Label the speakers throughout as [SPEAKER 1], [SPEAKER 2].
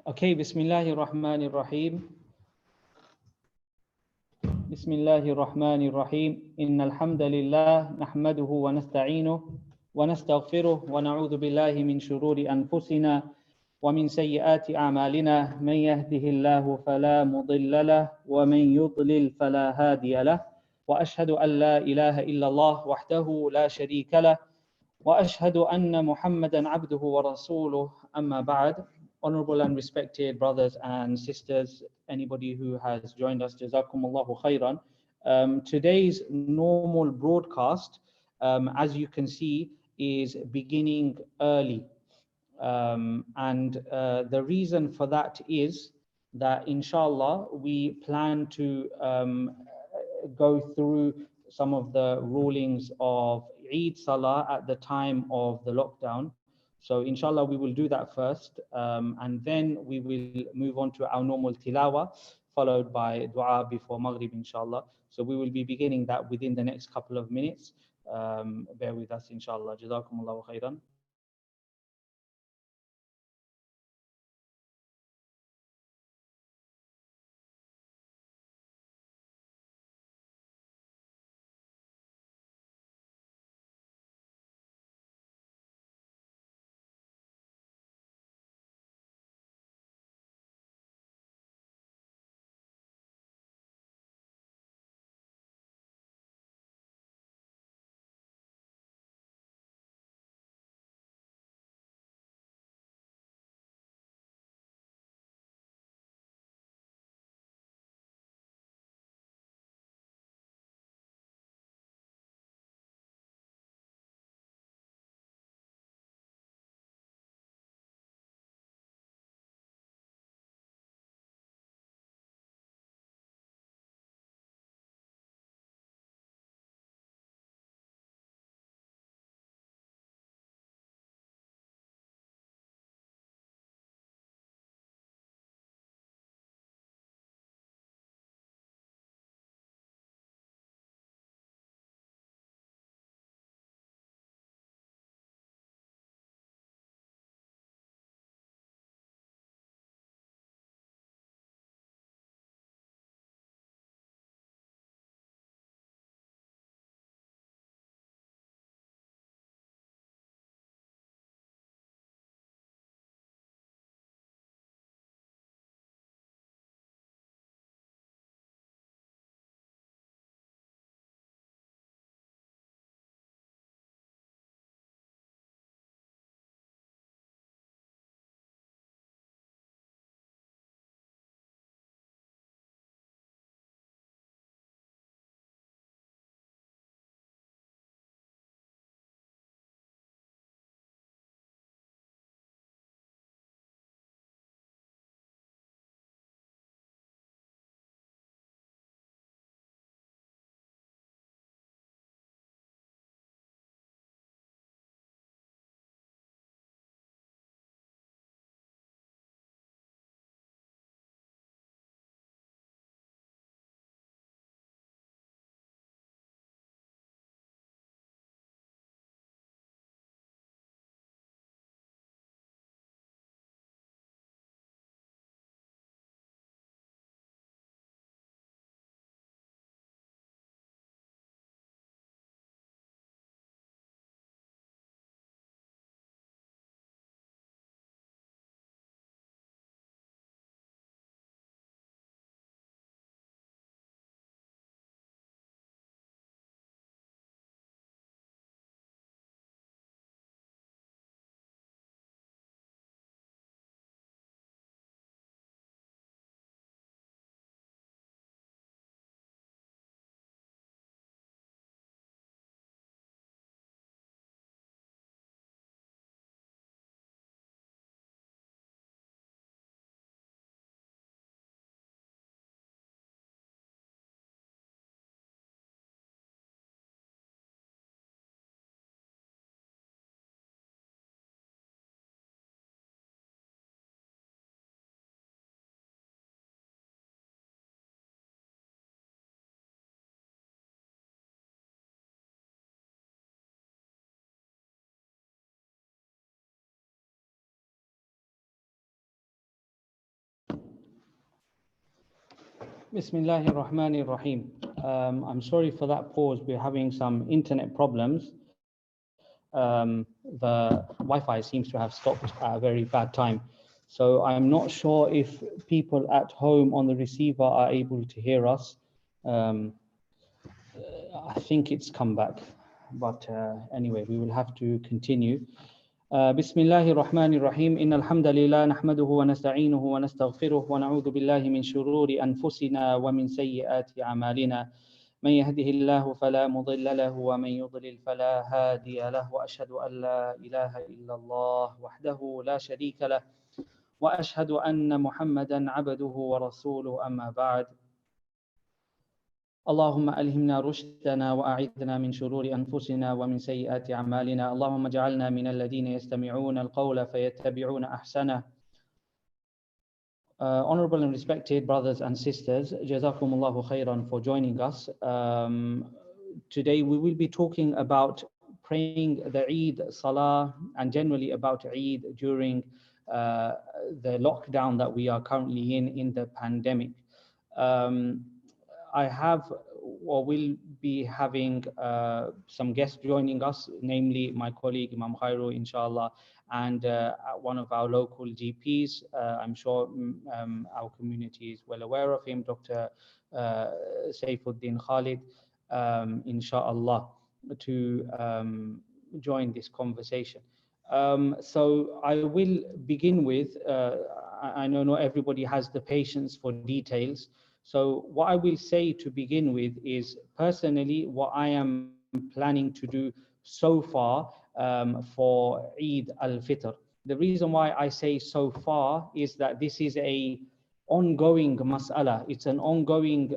[SPEAKER 1] Okay, Bismillahir Rahmanir Rahim. Bismillahir Rahmanir Rahim. Innal hamdalillah nahmaduhu wa nasta'inuhu wa nastaghfiruh wa na'udhu billahi min shururi anfusina wa min sayyiati a'malina. Man yahdihillahu fala mudilla lahu wa man yudlil fala hadiya lahu. Wa ashhadu an la ilaha illallah wahdahu la sharika lahu wa ashhadu anna Muhammadan abduhu wa rasuluh. Amma ba'd. Honorable and respected brothers and sisters, anybody who has joined us, Jazakumullahu khairan. Today's normal broadcast, as you can see, is beginning early. And the reason for that is that, inshallah, we plan to go through some of the rulings of Eid Salah at the time of the lockdown. So inshallah, we will do that first, and then we will move on to our normal tilawa, followed by dua before Maghrib, inshallah. So we will be beginning that within the next couple of minutes. Bear with us, inshallah. Jazakumullahu khairan. Bismillahir Rahmanir Rahim. I'm sorry for that pause. We're having some internet problems. The Wi-Fi seems to have stopped at a very bad time. So I'm not sure if people at home on the receiver are able to hear us. Um, I think it's come back, but anyway, we will have to continue. بسم الله الرحمن الرحيم إن الحمد لله نحمده ونستعينه ونستغفره ونعوذ بالله من شرور أنفسنا ومن سيئات أعمالنا من يهده الله فلا مضل له ومن يضلل فلا هادي له وأشهد أن لا إله إلا الله وحده لا شريك له وأشهد أن محمدا عبده ورسوله أما بعد اللهم ألهمنا رشدنا وأعذنا من شرور أنفسنا ومن سيئات أعمالنا اللهم اجعلنا من الذين يستمعون القول فيتبعون أحسنه. Honorable and respected brothers and sisters, Jazakumullahu khairan for joining us. Today we will be talking about praying the Eid Salah and generally about Eid during the lockdown that we are currently in the pandemic. I have or will be having some guests joining us, namely my colleague Imam Khairu, inshallah, and one of our local GPs. I'm sure our community is well aware of him, Dr. Saifuddin Khalid, inshallah, to join this conversation. So I will begin with, I know not everybody has the patience for details. So what I will say to begin with is personally what I am planning to do so far for Eid al-Fitr. The reason why I say so far is that this is a ongoing mas'ala. It's an ongoing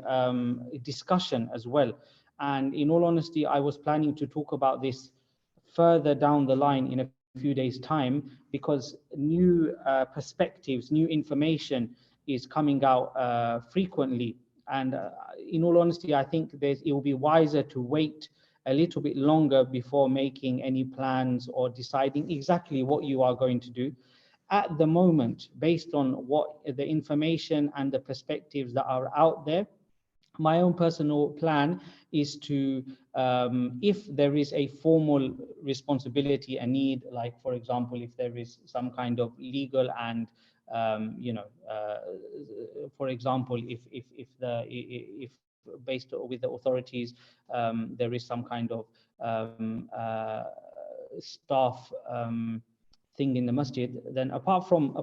[SPEAKER 1] discussion as well. And in all honesty, I was planning to talk about this further down the line in a few days' time because new perspectives, new information is coming out frequently. And in all honesty, I think it will be wiser to wait a little bit longer before making any plans or deciding exactly what you are going to do. At the moment, based on what the information and the perspectives that are out there, my own personal plan is to, if there is a formal responsibility, a need, like for example, if there is some kind of legal and for example, if based with the authorities, there is some kind of staff thing in the masjid, then apart from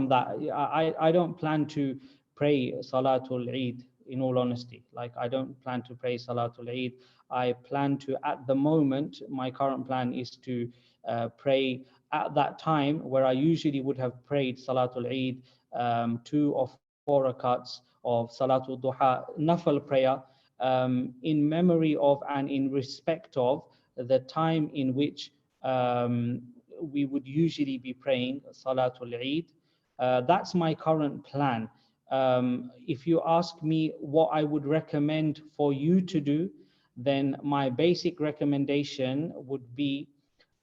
[SPEAKER 1] that, I don't plan to pray Salatul Eid. In all honesty, like I don't plan to pray Salatul Eid. I plan to, at the moment, my current plan is to pray at that time where I usually would have prayed Salatul Eid, 2 or 4 rakats of Salatul Duha, Nafal prayer, in memory of and in respect of the time in which we would usually be praying Salatul Eid. That's my current plan. If you ask me what I would recommend for you to do, then my basic recommendation would be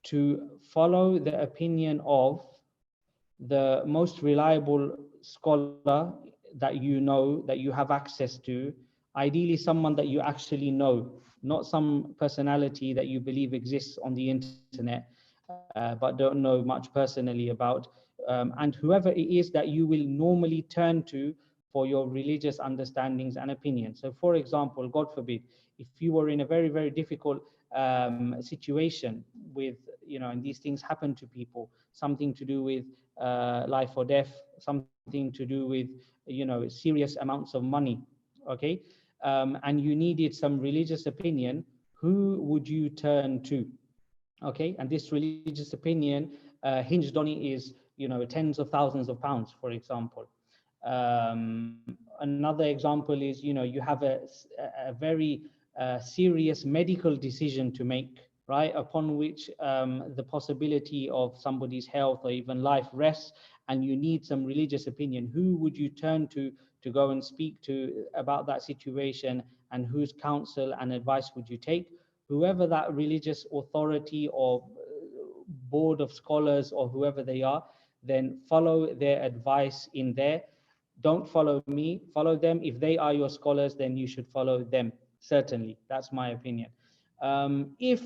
[SPEAKER 1] to follow the opinion of the most reliable scholar that you know, that you have access to, ideally someone that you actually know, not some personality that you believe exists on the internet, but don't know much personally about, and whoever it is that you will normally turn to for your religious understandings and opinions. So for example, God forbid, if you were in a very, very difficult situation with, and these things happen to people, something to do with life or death, something to do with, serious amounts of money, okay? And you needed some religious opinion, who would you turn to? Okay, and this religious opinion hinged on it is, tens of thousands of pounds, for example. Another example is, you have a very serious medical decision to make, right, upon which the possibility of somebody's health or even life rests, and you need some religious opinion. Who would you turn to go and speak to about that situation, and whose counsel and advice would you take? Whoever that religious authority or board of scholars or whoever they are, then follow their advice in there. Don't follow me, follow them. If they are your scholars, then you should follow them. Certainly, that's my opinion. If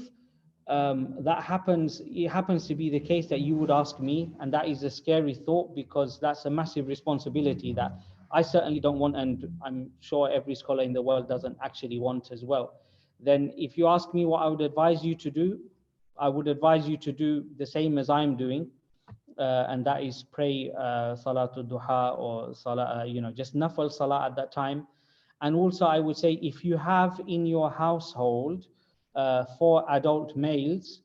[SPEAKER 1] that happens, it happens to be the case that you would ask me, and that is a scary thought, because that's a massive responsibility that I certainly don't want, and I'm sure every scholar in the world doesn't actually want as well. Then if you ask me what I would advise you to do, I would advise you to do the same as I'm doing, and that is pray Salatul Duha, or Salah, just Nafal Salah at that time. And also I would say, if you have in your household 4 adult males,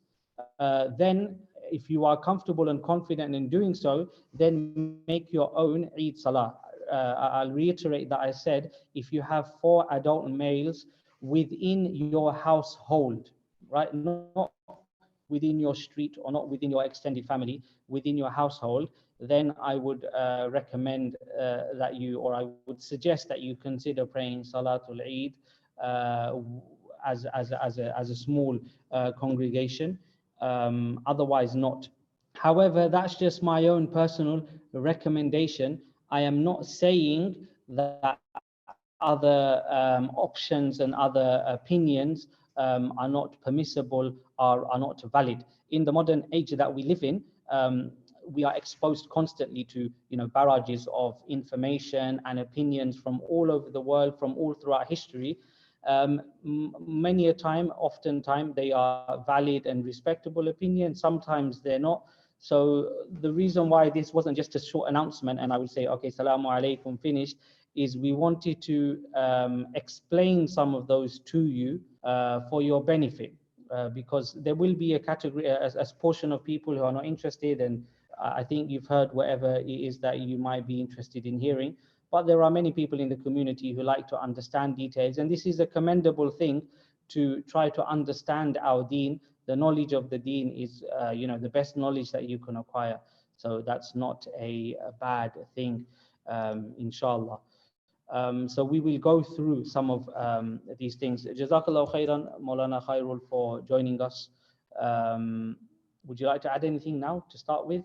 [SPEAKER 1] then if you are comfortable and confident in doing so, then make your own Eid Salah. I'll reiterate that I said, if you have 4 adult males within your household, right? Not within your street, or not within your extended family, within your household, then I would recommend that you, or I would suggest that you consider praying Salatul Eid as a small congregation. Otherwise not. However, that's just my own personal recommendation. I am not saying that other options and other opinions are not permissible, are not valid. In the modern age that we live in, we are exposed constantly to barrages of information and opinions from all over the world, from all throughout history. Many a time, oftentimes, they are valid and respectable opinions. Sometimes they're not. So the reason why this wasn't just a short announcement and I would say, okay, Salamu Alaikum, finished, is we wanted to explain some of those to you for your benefit, because there will be a category, a portion of people who are not interested, and I think you've heard whatever it is that you might be interested in hearing. But there are many people in the community who like to understand details, and this is a commendable thing, to try to understand our deen. The knowledge of the deen is the best knowledge that you can acquire. So that's not a bad thing, inshallah. So we will go through some of these things. Jazakallah khairan, Maulana Khairul, for joining us. Would you like to add anything now to start with?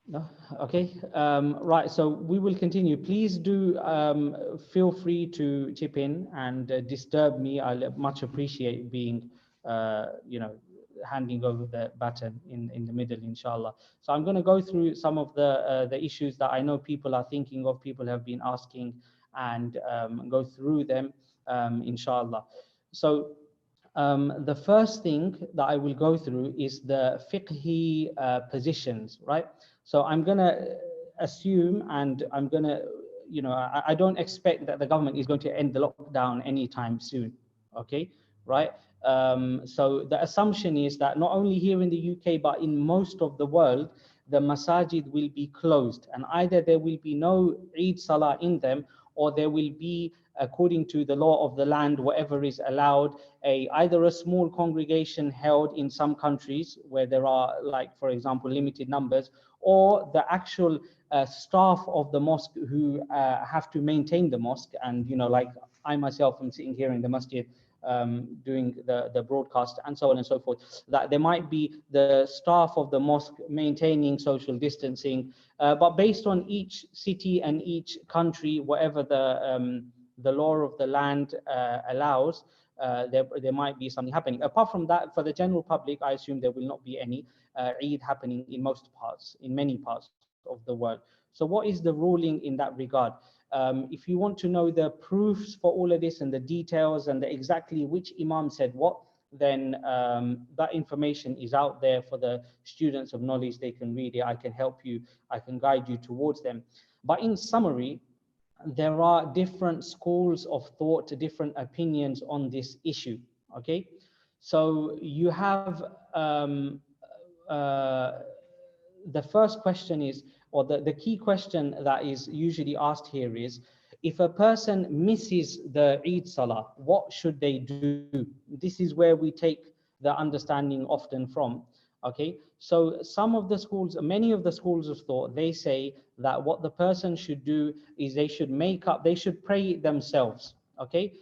[SPEAKER 1] No? Okay. Right. So we will continue. Please do feel free to chip in and disturb me. I'll much appreciate being, handing over the baton in the middle, inshallah. So I'm going to go through some of the issues that I know people are thinking of, people have been asking, and go through them, inshallah. So the first thing that I will go through is the fiqhi positions, right? So I'm going to assume, and I'm going to, I don't expect that the government is going to end the lockdown anytime soon, okay, right? So the assumption is that not only here in the UK, but in most of the world, the masajid will be closed, and either there will be no Eid Salah in them, or there will be, according to the law of the land, whatever is allowed, either a small congregation held in some countries where there are, like, for example, limited numbers, or the actual staff of the mosque who have to maintain the mosque. And, like I myself am sitting here in the masjid doing the broadcast and so on and so forth, that there might be the staff of the mosque maintaining social distancing, but based on each city and each country, whatever the law of the land allows, there might be something happening. Apart from that, for the general public, I assume there will not be any Eid happening in many parts of the world. So what is the ruling in that regard? If you want to know the proofs for all of this and the details and exactly which Imam said what, then that information is out there for the students of knowledge. They can read it. I can help you. I can guide you towards them. But in summary, there are different schools of thought, different opinions on this issue, okay? So you have, the first question is, or the key question that is usually asked here is, if a person misses the Eid Salah, what should they do? This is where we take the understanding often from. Okay, so many of the schools of thought, they say that what the person should do is they should pray themselves. Okay,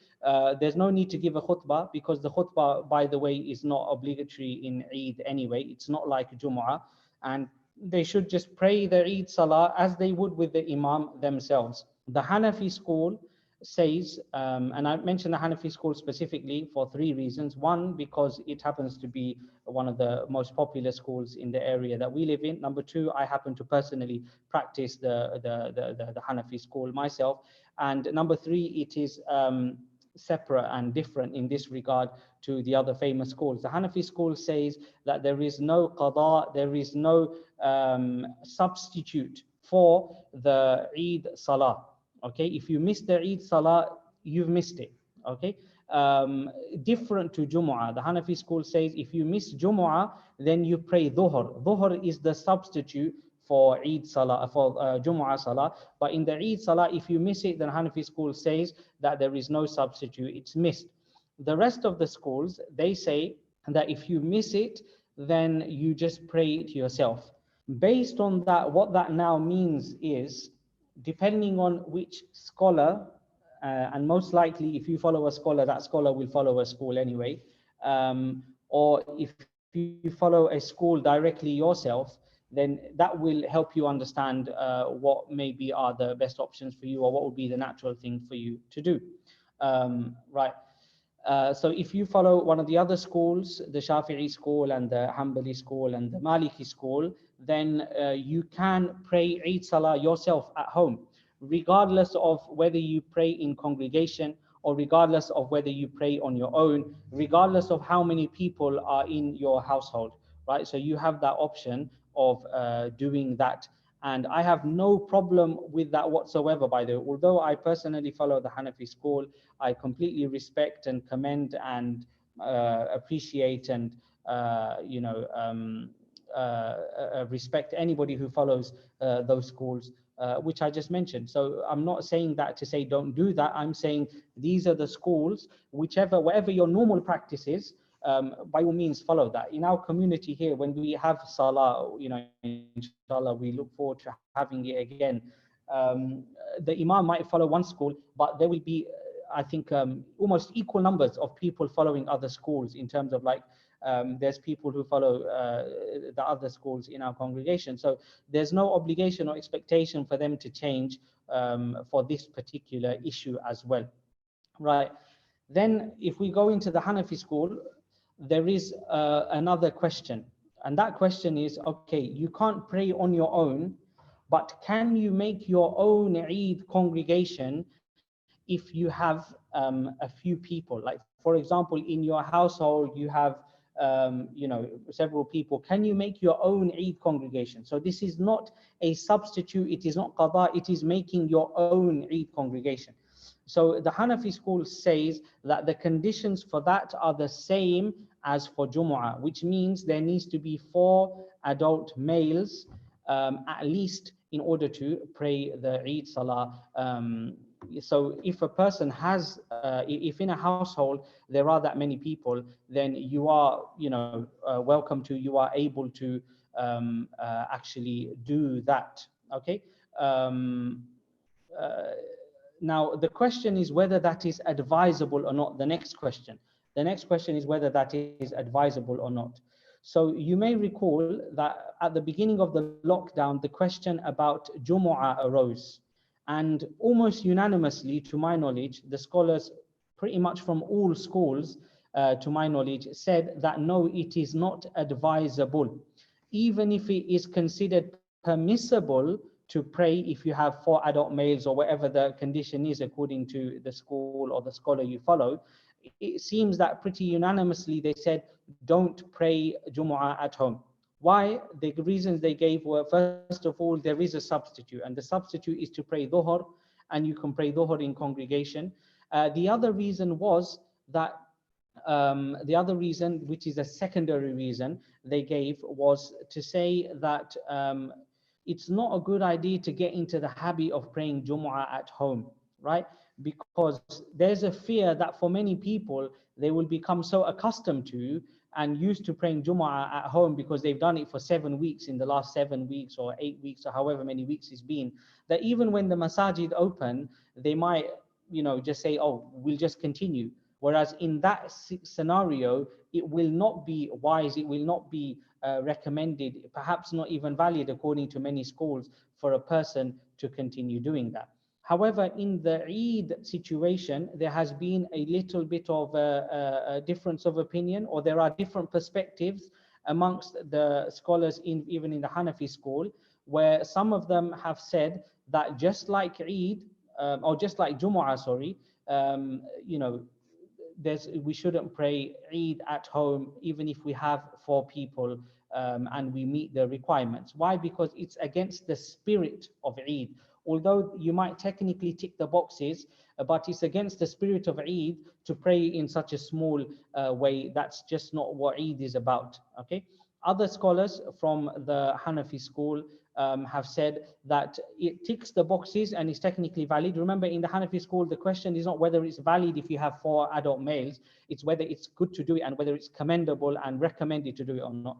[SPEAKER 1] there's no need to give a khutbah, because the khutbah, by the way, is not obligatory in Eid anyway. It's not like Jumu'ah, and they should just pray the Eid Salah as they would with the Imam themselves. The Hanafi school says, and I mentioned the Hanafi school specifically for three reasons. One, because it happens to be one of the most popular schools in the area that we live in. Number two, I happen to personally practice the Hanafi school myself. And number three, it is separate and different in this regard to the other famous schools. The Hanafi school says that there is no qada, there is no substitute for the Eid Salah. Okay, if you miss the Eid Salah, you've missed it. Okay, different to Jumu'ah. The Hanafi school says if you miss Jumu'ah, then you pray Dhuhr. Dhuhr is the substitute for Eid Salah, for Jumu'ah Salah. But in the Eid Salah, if you miss it, then Hanafi school says that there is no substitute, it's missed. The rest of the schools, they say that if you miss it, then you just pray it yourself. Based on that, what that now means is, depending on which scholar, and most likely if you follow a scholar, that scholar will follow a school anyway, or if you follow a school directly yourself, then that will help you understand what maybe are the best options for you, or what would be the natural thing for you to do. Right. So if you follow one of the other schools, the Shafi'i school and the Hanbali school and the Maliki school, then you can pray Eid Salah yourself at home, regardless of whether you pray in congregation or regardless of whether you pray on your own, regardless of how many people are in your household, right? So you have that option of doing that. And I have no problem with that whatsoever, by the way. Although I personally follow the Hanafi school, I completely respect and commend and appreciate and respect anybody who follows those schools, which I just mentioned. So I'm not saying that to say don't do that. I'm saying these are the schools, whatever your normal practice is, by all means follow that. In our community here, when we have Salah, inshallah, we look forward to having it again. The Imam might follow one school, but there will be I think almost equal numbers of people following other schools, in terms of like there's people who follow the other schools in our congregation. So there's no obligation or expectation for them to change for this particular issue as well. Right. Then if we go into the Hanafi school, there is another question. And that question is, okay, you can't pray on your own, but can you make your own Eid congregation if you have a few people? Like, for example, in your household, you have several people. Can you make your own Eid congregation? So this is not a substitute, it is not qada, it is making your own Eid congregation. So the Hanafi school says that the conditions for that are the same as for Jumu'ah, which means there needs to be 4 adult males at least in order to pray the Eid Salah. So if a person has, if in a household there are that many people, then you are, welcome to, you are able to actually do that. Okay. Now the question is whether that is advisable or not. The next question is whether that is advisable or not. So you may recall that at the beginning of the lockdown, the question about Jumu'ah arose. And almost unanimously, to my knowledge, the scholars pretty much from all schools, to my knowledge, said that no, it is not advisable. Even if it is considered permissible to pray if you have 4 adult males or whatever the condition is according to the school or the scholar you follow, it seems that pretty unanimously they said, don't pray Jumu'ah at home. Why? The reasons they gave were, first of all, there is a substitute, and the substitute is to pray Dhuhr, and you can pray Dhuhr in congregation. The other reason was that, the other reason, which is a secondary reason they gave, was to say that it's not a good idea to get into the habit of praying Jumu'ah at home, right? Because there's a fear that for many people, they will become so accustomed to and used to praying Jumu'ah at home because they've done it for 7 weeks in the last 7 weeks or 8 weeks or however many weeks it's been, that even when the masajid open, they might, just say, oh, we'll just continue. Whereas in that scenario, it will not be wise, it will not be recommended, perhaps not even valid according to many schools, for a person to continue doing that. However, in the Eid situation, there has been a little bit of a difference of opinion, or there are different perspectives amongst the scholars even in the Hanafi school, where some of them have said that just like Eid, or just like Jumu'ah, sorry, you know, we shouldn't pray Eid at home, even if we have 4 people and we meet the requirements. Why? Because it's against the spirit of Eid. Although you might technically tick the boxes, but it's against the spirit of Eid to pray in such a small way. That's just not what Eid is about. Okay. Other scholars from the Hanafi school have said that it ticks the boxes and is technically valid. Remember, in the Hanafi school, the question is not whether it's valid if you have 4 adult males, it's whether it's good to do it and whether it's commendable and recommended to do it or not.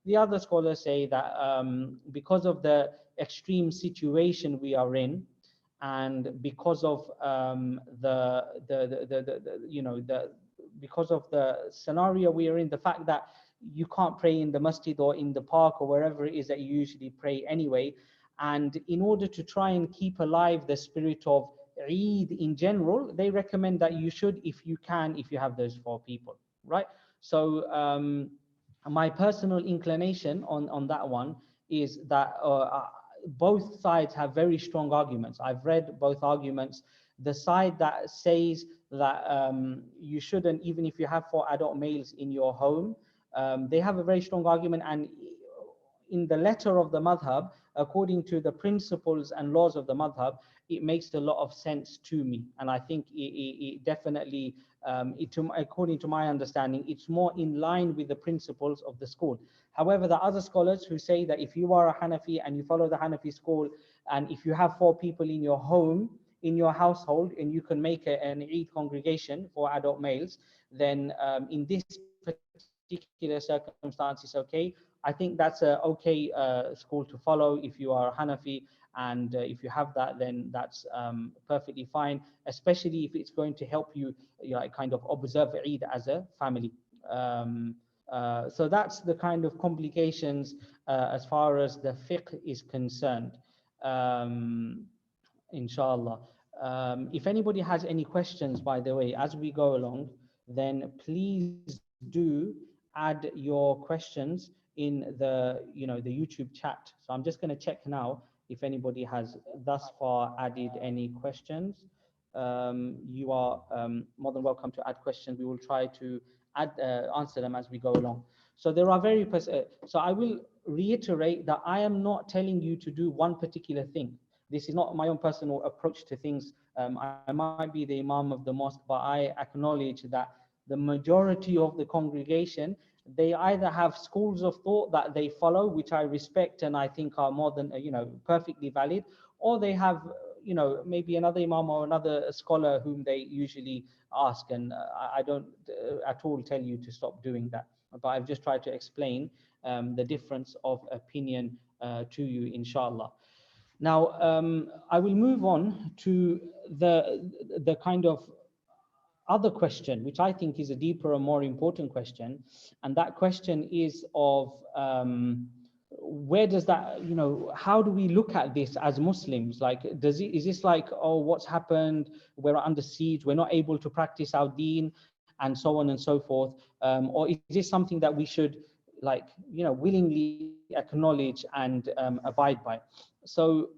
[SPEAKER 1] The other scholars say that because of the extreme situation we are in, and because of because of the scenario we are in, the fact that you can't pray in the masjid or in the park or wherever it is that you usually pray anyway, and in order to try and keep alive the spirit of Eid in general, they recommend that you should, if you can, if you have those 4 people, right? So my personal inclination on that one is that both sides have very strong arguments. I've read both arguments. The side that says that you shouldn't, even if you have 4 adult males in your home, they have a very strong argument. And in the letter of the madhab, according to the principles and laws of the madhab, it makes a lot of sense to me. And I think it definitely, according to my understanding, it's more in line with the principles of the school. However, the other scholars who say that if you are a Hanafi and you follow the Hanafi school, and if you have 4 people in your home, in your household, and you can make an Eid congregation for adult males, then in this particular circumstance, it's okay. I think that's a okay school to follow if you are Hanafi, and if you have that, then that's perfectly fine, especially if it's going to help you, kind of observe Eid as a family. So that's the kind of complications as far as the fiqh is concerned, inshallah. If anybody has any questions, by the way, as we go along, then please do add your questions in the the YouTube chat. So I'm just going to check now if anybody has thus far added any questions. You are more than welcome to add questions. We will try to answer them as we go along. So there are so I will reiterate that I am not telling you to do one particular thing. This is not my own personal approach to things. I might be the imam of the mosque, but I acknowledge that the majority of the congregation, they either have schools of thought that they follow, which I respect and I think are more than perfectly valid, or they have maybe another imam or another scholar whom they usually ask, and I don't at all tell you to stop doing that, but I've just tried to explain the difference of opinion to you, inshallah. Now I will move on to the kind of other question, which I think is a deeper and more important question, and that question is of where does that, how do we look at this as Muslims? Like, is this like, oh, what's happened? We're under siege, we're not able to practice our deen, and so on and so forth, or is this something that we should, like, willingly acknowledge and abide by? So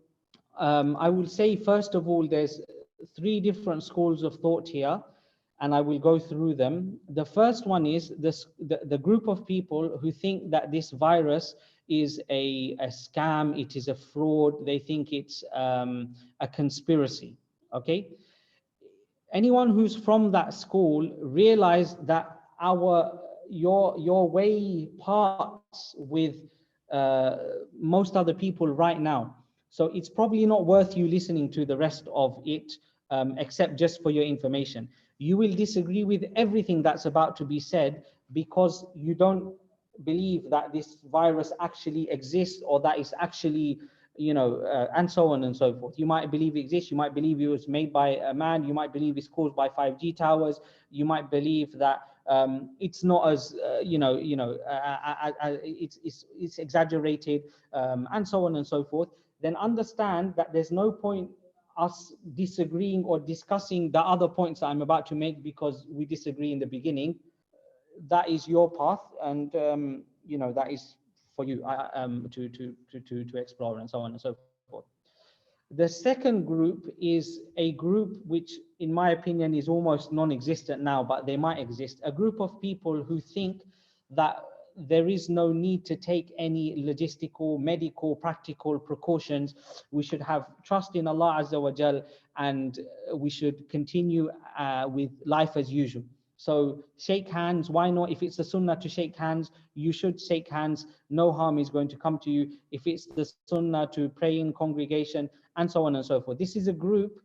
[SPEAKER 1] I will say, first of all, there's 3 different schools of thought here, and I will go through them. The first one is the group of people who think that this virus is a scam, it is a fraud, they think it's a conspiracy, okay? Anyone who's from that school realize that your way parts with most other people right now. So it's probably not worth you listening to the rest of it, except just for your information. You will disagree with everything that's about to be said because you don't believe that this virus actually exists, or that it's actually and so on and so forth. You might believe it exists. You might believe it was made by a man. You might believe it's caused by 5G towers. You might believe that it's not as it's exaggerated, and so on and so forth. Then understand that there's no point us disagreeing or discussing the other points that I'm about to make because we disagree in the beginning. That is your path, and that is for you to explore, and so on and so forth. The second group is a group which, in my opinion, is almost non-existent now, but they might exist. A group of people who think that there is no need to take any logistical, medical, practical precautions. We should have trust in Allah Azza wa Jal, and we should continue with life as usual. So shake hands, why not? If it's the sunnah to shake hands, you should shake hands. No harm is going to come to you. If it's the sunnah to pray in congregation, and so on and so forth. This is a group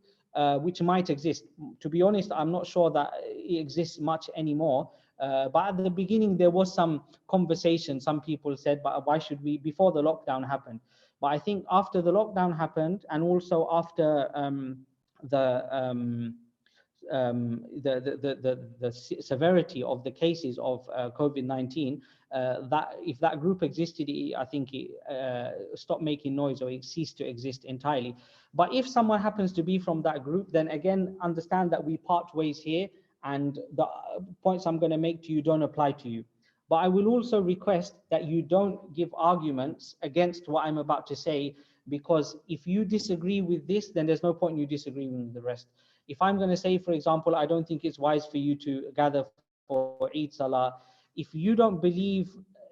[SPEAKER 1] which might exist. To be honest, I'm not sure that it exists much anymore. But at the beginning, there was some conversation. Some people said, but why should we, before the lockdown happened. But I think after the lockdown happened, and also after the severity of the cases of COVID-19, that if that group existed, I think it stopped making noise, or it ceased to exist entirely. But if someone happens to be from that group, then again, understand that we part ways here, and the points I'm going to make to you don't apply to you. But I will also request that you don't give arguments against what I'm about to say, because if you disagree with this, then there's no point in you disagreeing with the rest. If I'm going to say, for example, I don't think it's wise for you to gather for Eid Salah, if you don't believe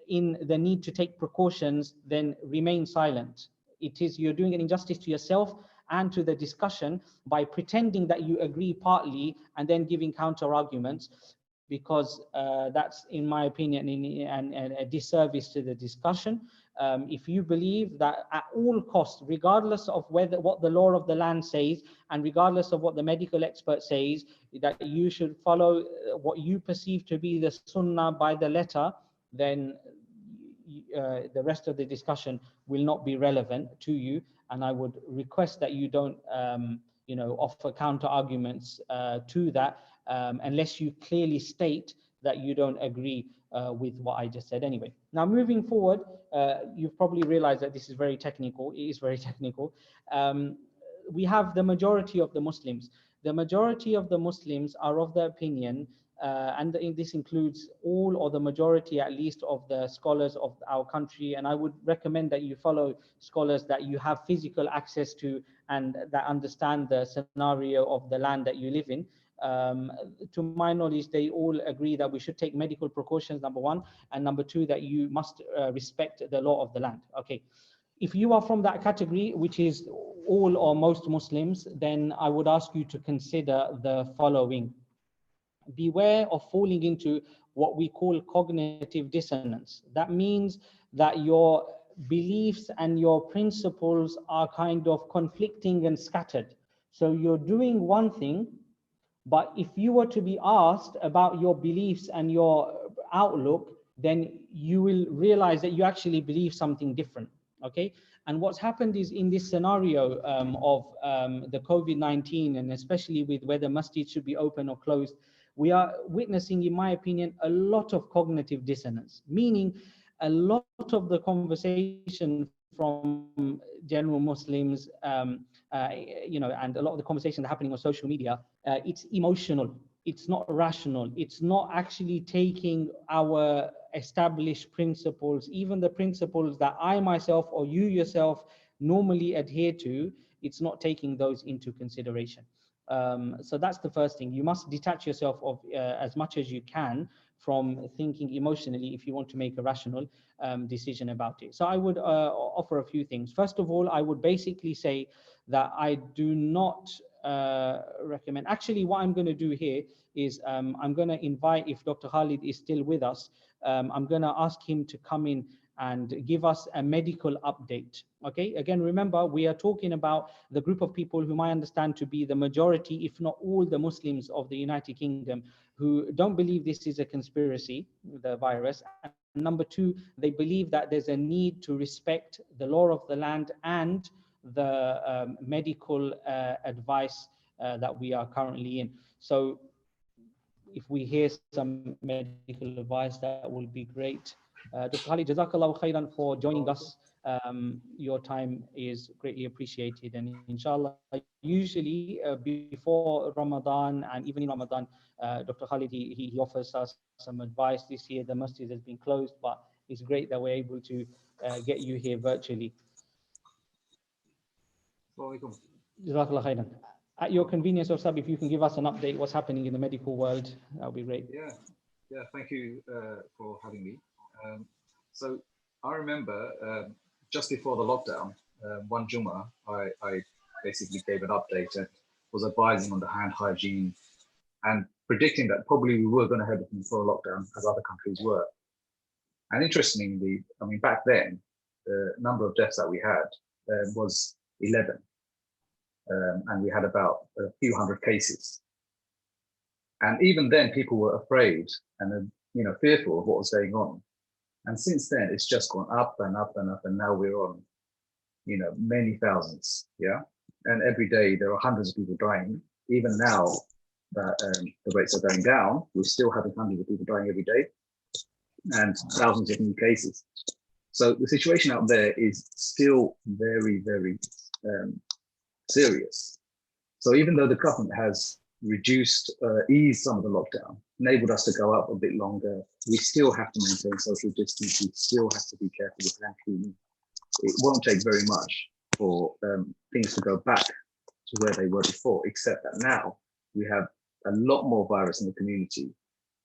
[SPEAKER 1] in the need to take precautions, then remain silent. You're doing an injustice to yourself and to the discussion by pretending that you agree partly and then giving counter arguments, because that's, in my opinion, a disservice to the discussion. If you believe that at all costs, regardless of what the law of the land says, and regardless of what the medical expert says, that you should follow what you perceive to be the sunnah by the letter, then the rest of the discussion will not be relevant to you. And I would request that you don't offer counter arguments to that, unless you clearly state that you don't agree with what I just said anyway. Now, moving forward, you've probably realized that this is very technical. It is very technical. We have the majority of the Muslims. The majority of the Muslims are of the opinion, and this includes all, or the majority at least, of the scholars of our country. And I would recommend that you follow scholars that you have physical access to and that understand the scenario of the land that you live in. To my knowledge, they all agree that we should take medical precautions, number one, and number two, that you must respect the law of the land. Okay. If you are from that category, which is all or most Muslims, then I would ask you to consider the following. Beware of falling into what we call cognitive dissonance. That means that your beliefs and your principles are kind of conflicting and scattered. So you're doing one thing, but if you were to be asked about your beliefs and your outlook, then you will realize that you actually believe something different. Okay. And what's happened is, in this scenario of the COVID-19, and especially with whether masjid should be open or closed, we are witnessing, in my opinion, a lot of cognitive dissonance, meaning a lot of the conversation from general Muslims, and a lot of the conversations happening on social media, it's emotional, it's not rational, it's not actually taking our established principles, even the principles that I myself or you yourself normally adhere to. It's not taking those into consideration. So that's the first thing. You must detach yourself of as much as you can from thinking emotionally if you want to make a rational decision about it. So I would offer a few things. First of all, I would basically say that I do not recommend. Actually, what I'm going to do here is I'm going to invite, if Dr. Khalid is still with us, I'm going to ask him to come in and give us a medical update. Okay, again, remember, we are talking about the group of people whom I understand to be the majority, if not all, the Muslims of the United Kingdom, who don't believe this is a conspiracy, the virus, and number two, they believe that there's a need to respect the law of the land and the medical advice that we are currently in. So if we hear some medical advice, that will be great. Dr. Khalid, Jazakallah khairan for joining us. Your time is greatly appreciated, and inshallah, usually before Ramadan and even in Ramadan, Dr. Khalid, he offers us some advice. This year the masjid has been closed, but it's great that we're able to get you here virtually. Jazakallah khairan. At your convenience, or Sab, if you can give us an update what's happening in the medical world, that would be great.
[SPEAKER 2] Yeah, thank you for having me. So I remember just before the lockdown, one Jummah, I basically gave an update and was advising on the hand hygiene and predicting that probably we were going to head for a lockdown as other countries were. And interestingly, I mean, back then, the number of deaths that we had was 11. And we had about a few hundred cases. And even then, people were afraid and fearful of what was going on. And since then, it's just gone up and up and up, and now we're on, many thousands, yeah? And every day there are hundreds of people dying. Even now that the rates are going down, we're still having hundreds of people dying every day and thousands of new cases. So the situation out there is still very, very serious. So even though the government has eased some of the lockdown, enabled us to go out a bit longer, we still have to maintain social distance. We still have to be careful with hand cleaning. It won't take very much for things to go back to where they were before, except that now we have a lot more virus in the community,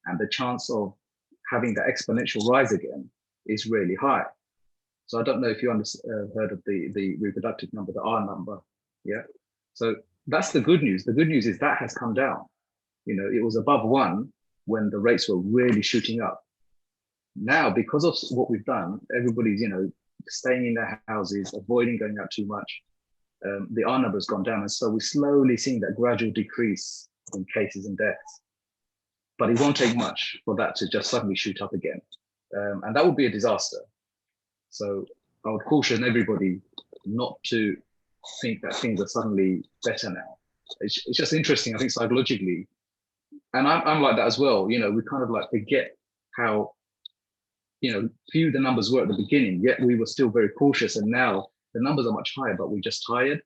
[SPEAKER 2] and the chance of having that exponential rise again is really high. So I don't know if you heard of the reproductive number, the R number. Yeah. So that's the good news. The good news is that has come down. It was above 1 when the rates were really shooting up. Now, because of what we've done, everybody's, staying in their houses, avoiding going out too much. The R number has gone down. And so we're slowly seeing that gradual decrease in cases and deaths. But it won't take much for that to just suddenly shoot up again. And that would be a disaster. So I would caution everybody not to think that things are suddenly better now. It's just interesting, I think, psychologically. And I'm like that as well. We kind of like forget how, few the numbers were at the beginning, yet we were still very cautious. And now the numbers are much higher, but we're just tired.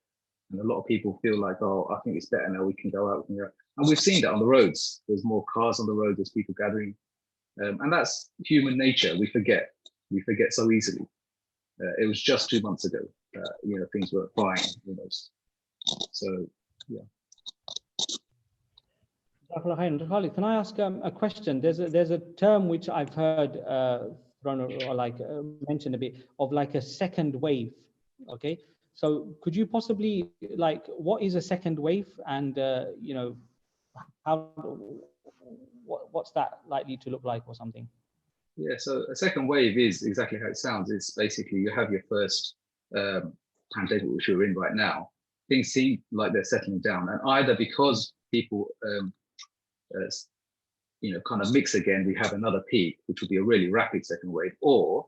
[SPEAKER 2] And a lot of people feel like, oh, I think it's better now, we can go out. And we've seen that on the roads. There's more cars on the road, there's people gathering. And that's human nature. We forget so easily. It was just 2 months ago, things were fine, almost. So, yeah.
[SPEAKER 1] Can I ask a question? There's a term which I've heard thrown or mentioned a bit of like a second wave. Okay, so could you possibly what is a second wave, and what's that likely to look like or something?
[SPEAKER 2] Yeah, so a second wave is exactly how it sounds. It's basically you have your first pandemic, which we're in right now. Things seem like they're settling down, and either because people kind of mix again, we have another peak, which would be a really rapid second wave, or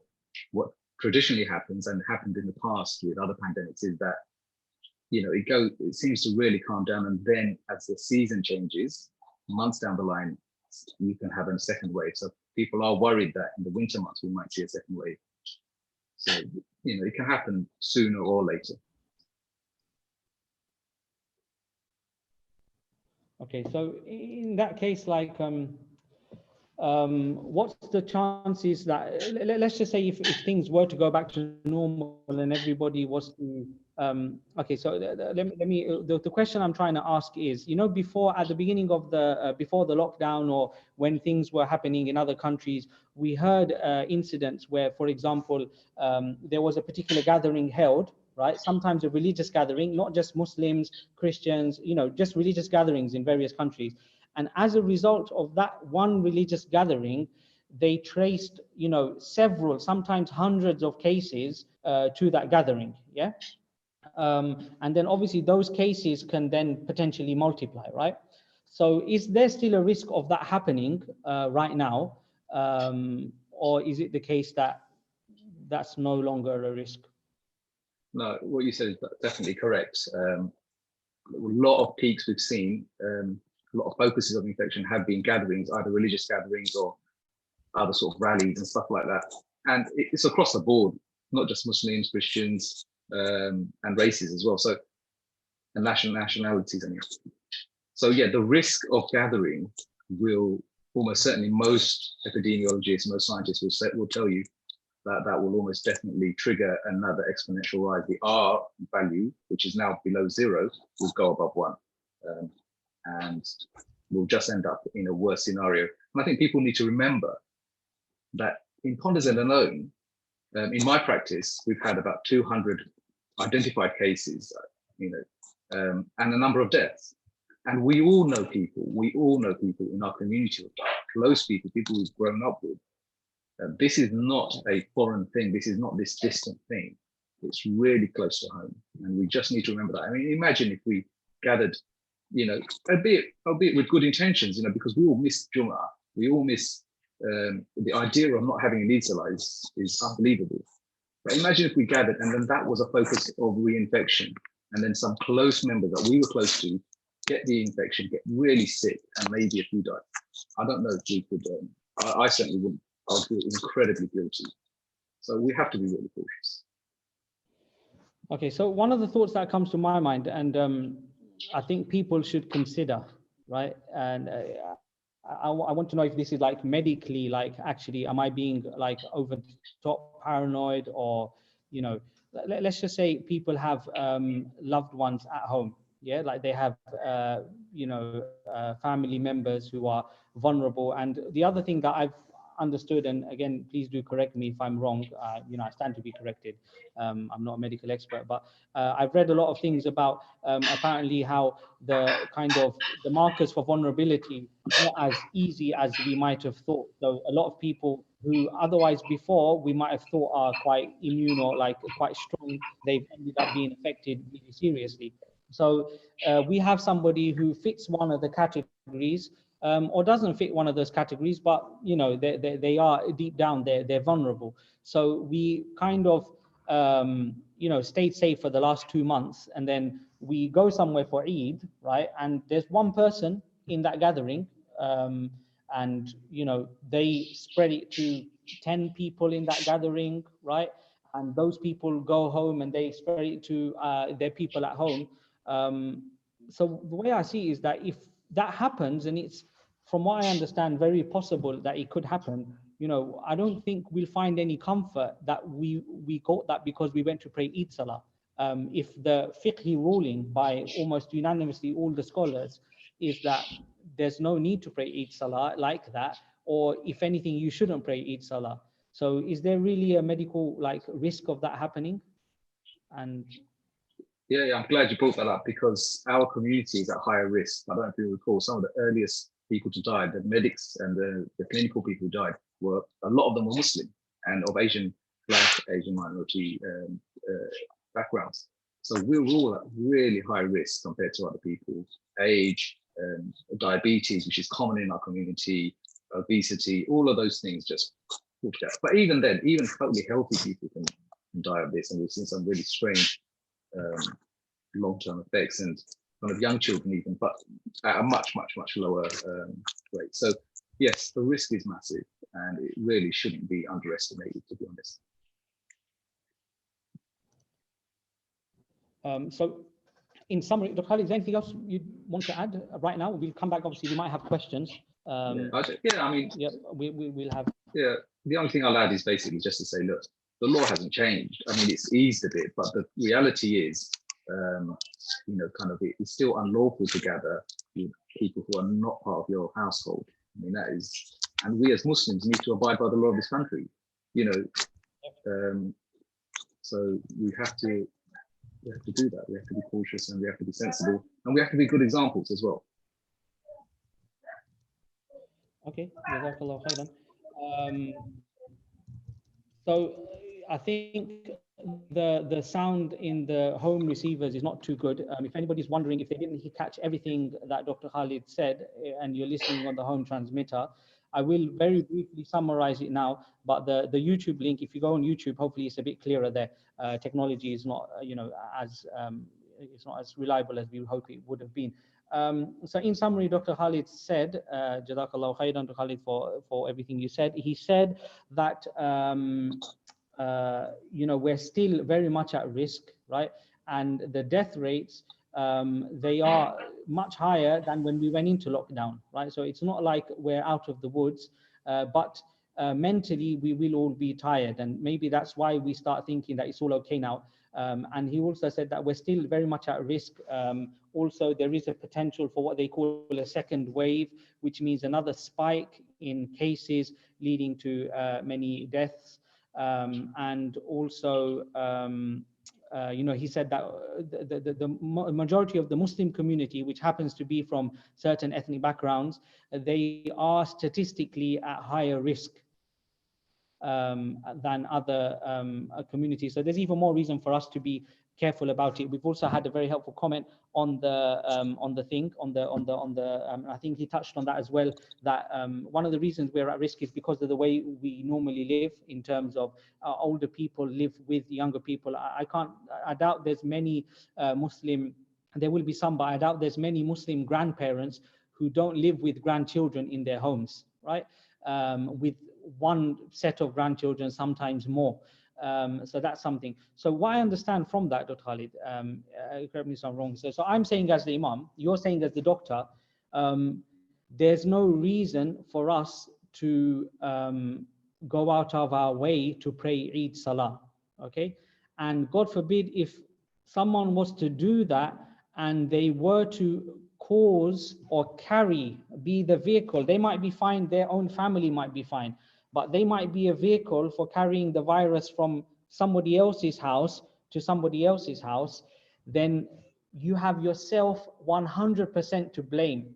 [SPEAKER 2] what traditionally happens and happened in the past with other pandemics is that it seems to really calm down, and then as the season changes, months down the line, you can have a second wave. So people are worried that in the winter months we might see a second wave. So it can happen sooner or later.
[SPEAKER 1] Okay, so in that case, what's the chances that, let's just say if things were to go back to normal and everybody was to, okay, so the question I'm trying to ask is, before, at the beginning of before the lockdown, or when things were happening in other countries, we heard incidents where, for example, there was a particular gathering held, right? Sometimes a religious gathering, not just Muslims, Christians, just religious gatherings in various countries. And as a result of that one religious gathering, they traced, several, sometimes hundreds of cases to that gathering, yeah? And then obviously those cases can then potentially multiply, right? So is there still a risk of that happening right now? or is it the case that that's no longer a risk?
[SPEAKER 2] No, what you said is definitely correct. A lot of peaks we've seen, a lot of focuses of infection have been gatherings, either religious gatherings or other sort of rallies and stuff like that. And it's across the board, not just Muslims, Christians, and races as well. So, and nationalities, I mean. So yeah, the risk of gathering will almost certainly, most epidemiologists, most scientists will tell you that will almost definitely trigger another exponential rise. The R value, which is now below 0, will go above 1. And we'll just end up in a worse scenario. And I think people need to remember that in Condorcet alone, in my practice, we've had about 200 identified cases, and a number of deaths. And we all know people in our community, close people we've grown up with. This is not a foreign thing. This is not this distant thing. It's really close to home. And we just need to remember that. I mean, imagine if we gathered, albeit with good intentions, because we all miss Jummah. We all miss the idea of not having an Eid Salah is unbelievable. But imagine if we gathered and then that was a focus of reinfection, and then some close member that we were close to get the infection, get really sick, and maybe a few die. I don't know if we could, I certainly wouldn't. I would feel incredibly guilty. So we have to be really cautious.
[SPEAKER 1] Okay, so one of the thoughts that comes to my mind, and I think people should consider, right? And I want to know if this is like medically, like actually, am I being like over the top paranoid, or, let's just say people have loved ones at home. Yeah, like they have, family members who are vulnerable. And the other thing that I've understood, and again, please do correct me if I'm wrong, I stand to be corrected. I'm not a medical expert, but I've read a lot of things about apparently how the markers for vulnerability are not as easy as we might have thought. So a lot of people who otherwise before we might have thought are quite immune or like quite strong, they've ended up being affected really seriously. So we have somebody who fits one of the categories, or doesn't fit one of those categories, but they are deep down, they're vulnerable. So we kind of stayed safe for the last 2 months, and then we go somewhere for Eid, right? And there's one person in that gathering, and they spread it to 10 people in that gathering, right? And those people go home and they spread it to their people at home. So the way I see it is that if that happens, and it's, from what I understand, very possible that it could happen, I don't think we'll find any comfort that we caught that because we went to pray Eid Salah. If the fiqh ruling by almost unanimously all the scholars is that there's no need to pray Eid Salah like that, or if anything, you shouldn't pray Eid Salah. So is there really a medical risk of that happening? And
[SPEAKER 2] yeah, I'm glad you brought that up, because our community is at higher risk. I don't know if you recall, some of the earliest people to die, the medics and the clinical people who died, a lot of them were Muslim and of Asian minority backgrounds. So we're all at really high risk compared to other people. Age, diabetes, which is common in our community, obesity, all of those things just pushed out. But even then, even totally healthy people can die of this, and we've seen some really strange long-term effects, and kind of young children even, but at a much lower rate. So yes, the risk is massive, and it really shouldn't be underestimated, to be honest.
[SPEAKER 1] So in summary, Dr. Khalid, is there anything else you want to add right now? We'll come back, obviously we might have questions.
[SPEAKER 2] Yeah, I mean,
[SPEAKER 1] yeah, we'll have.
[SPEAKER 2] Yeah, the only thing I'll add is basically just to say, look, the law hasn't changed. I mean, it's eased a bit, but the reality is, it's still unlawful to gather people who are not part of your household. I mean, that is, and we as Muslims need to abide by the law of this country, so we have to do that. We have to be cautious, and we have to be sensible, and we have to be good examples as well.
[SPEAKER 1] Okay, Jazakallah khairan. So I think the sound in the home receivers is not too good. If anybody's wondering if they didn't catch everything that Dr. Khalid said, and you're listening on the home transmitter, I will very briefly summarize it now, but the YouTube link, if you go on YouTube, hopefully it's a bit clearer there. Technology is not, as it's not as reliable as we hope it would have been. So in summary, Dr. Khalid said, Jazakallah khairan to Khalid for everything you said. He said that, we're still very much at risk, right? And the death rates, they are much higher than when we went into lockdown, right? So it's not like we're out of the woods, but mentally we will all be tired, and maybe that's why we start thinking that it's all okay now. And he also said that we're still very much at risk. Also, there is a potential for what they call a second wave, which means another spike in cases leading to many deaths. And also, he said that the majority of the Muslim community, which happens to be from certain ethnic backgrounds, they are statistically at higher risk than other communities. So there's even more reason for us to be careful about it. We've also had a very helpful comment on the thing, I think he touched on that as well, that one of the reasons we're at risk is because of the way we normally live, in terms of older people live with younger people. I doubt there's many Muslim, there will be some, but I doubt there's many Muslim grandparents who don't live with grandchildren in their homes, right? With one set of grandchildren, sometimes more. So that's something. So what I understand from that, Dr. Khalid, correct me if I'm wrong. So I'm saying as the Imam, you're saying as the doctor, there's no reason for us to go out of our way to pray Eid Salah, okay? And God forbid if someone was to do that and they were to cause or be the vehicle, they might be fine, their own family might be fine, but they might be a vehicle for carrying the virus from somebody else's house to somebody else's house, then you have yourself 100% to blame,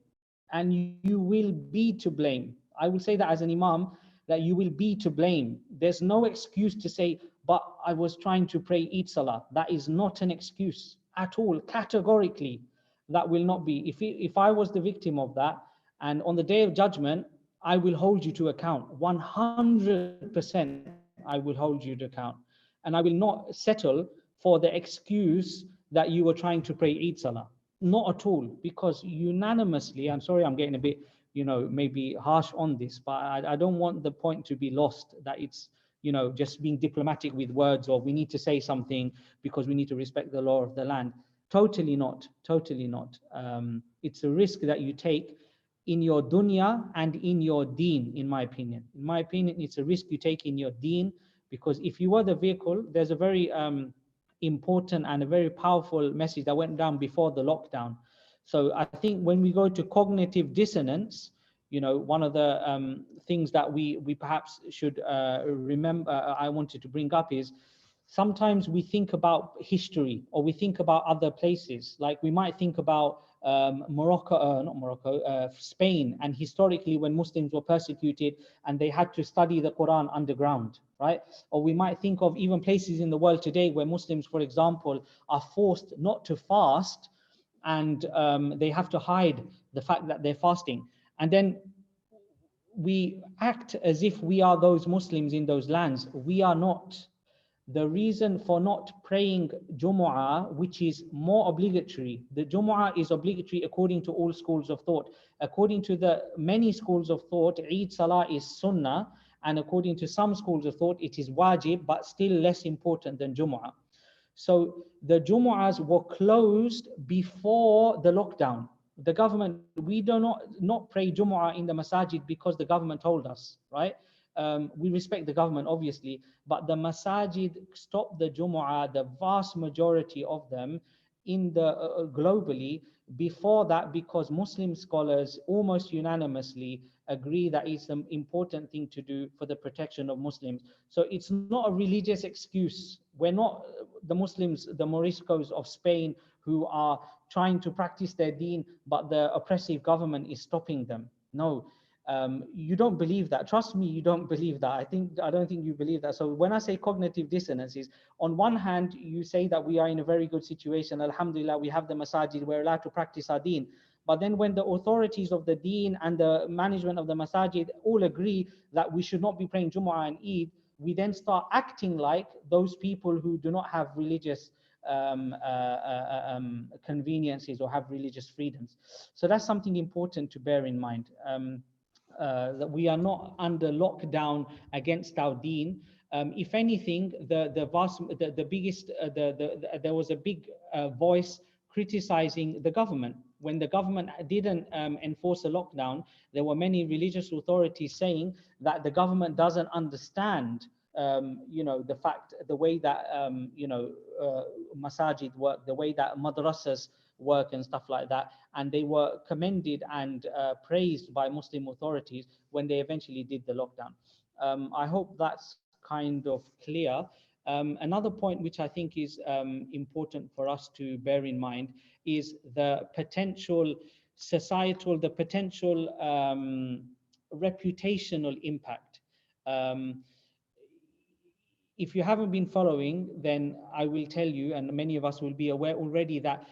[SPEAKER 1] and you will be to blame. I will say that as an Imam, that you will be to blame. There's no excuse to say, but I was trying to pray Eid Salah. That is not an excuse at all, categorically. That will not be. If I was the victim of that, and on the day of judgment, I will hold you to account. 100% I will hold you to account. And I will not settle for the excuse that you were trying to pray Eid Salah. Not at all, because unanimously, I'm sorry, I'm getting a bit, maybe harsh on this, but I don't want the point to be lost that it's, just being diplomatic with words, or we need to say something because we need to respect the law of the land. Totally not, totally not. It's a risk that you take in your dunya and in your deen, in my opinion. In my opinion, it's a risk you take in your deen, because if you were the vehicle, there's a very important and a very powerful message that went down before the lockdown. So I think when we go to cognitive dissonance, one of the things that we perhaps should remember, I wanted to bring up is, sometimes we think about history, or we think about other places. Like we might think about Spain, and historically when Muslims were persecuted and they had to study the Quran underground, right? Or we might think of even places in the world today where Muslims, for example, are forced not to fast, and they have to hide the fact that they're fasting. And then we act as if we are those Muslims in those lands. We are not. The reason for not praying Jumu'ah, which is more obligatory, the Jumu'ah is obligatory according to all schools of thought. According to the many schools of thought, Eid Salah is Sunnah, and according to some schools of thought, it is wajib, but still less important than Jumu'ah. So the Jumu'ahs were closed before the lockdown. The government, we do not pray Jumu'ah in the masajid because the government told us, right? We respect the government, obviously, but the masajid stopped the Jumu'ah, the vast majority of them in the globally before that, because Muslim scholars almost unanimously agree that it's an important thing to do for the protection of Muslims. So it's not a religious excuse. We're not the Muslims, the Moriscos of Spain, who are trying to practice their deen, but the oppressive government is stopping them. No. You don't believe that. Trust me, you don't believe that. I don't think you believe that. So when I say cognitive dissonance, is on one hand, you say that we are in a very good situation. Alhamdulillah, we have the masajid, we're allowed to practice our deen. But then when the authorities of the deen and the management of the masajid all agree that we should not be praying Jumu'ah and Eid, we then start acting like those people who do not have religious conveniences or have religious freedoms. So that's something important to bear in mind. That we are not under lockdown against our deen. If anything, there was a big voice criticizing the government. When the government didn't enforce a lockdown, there were many religious authorities saying that the government doesn't understand the way that masajid work, the way that madrasas work and stuff like that. And they were commended and praised by Muslim authorities when they eventually did the lockdown. I hope that's kind of clear. Another point which I think is important for us to bear in mind is the potential societal, the potential reputational impact. If you haven't been following, then I will tell you, and many of us will be aware already, that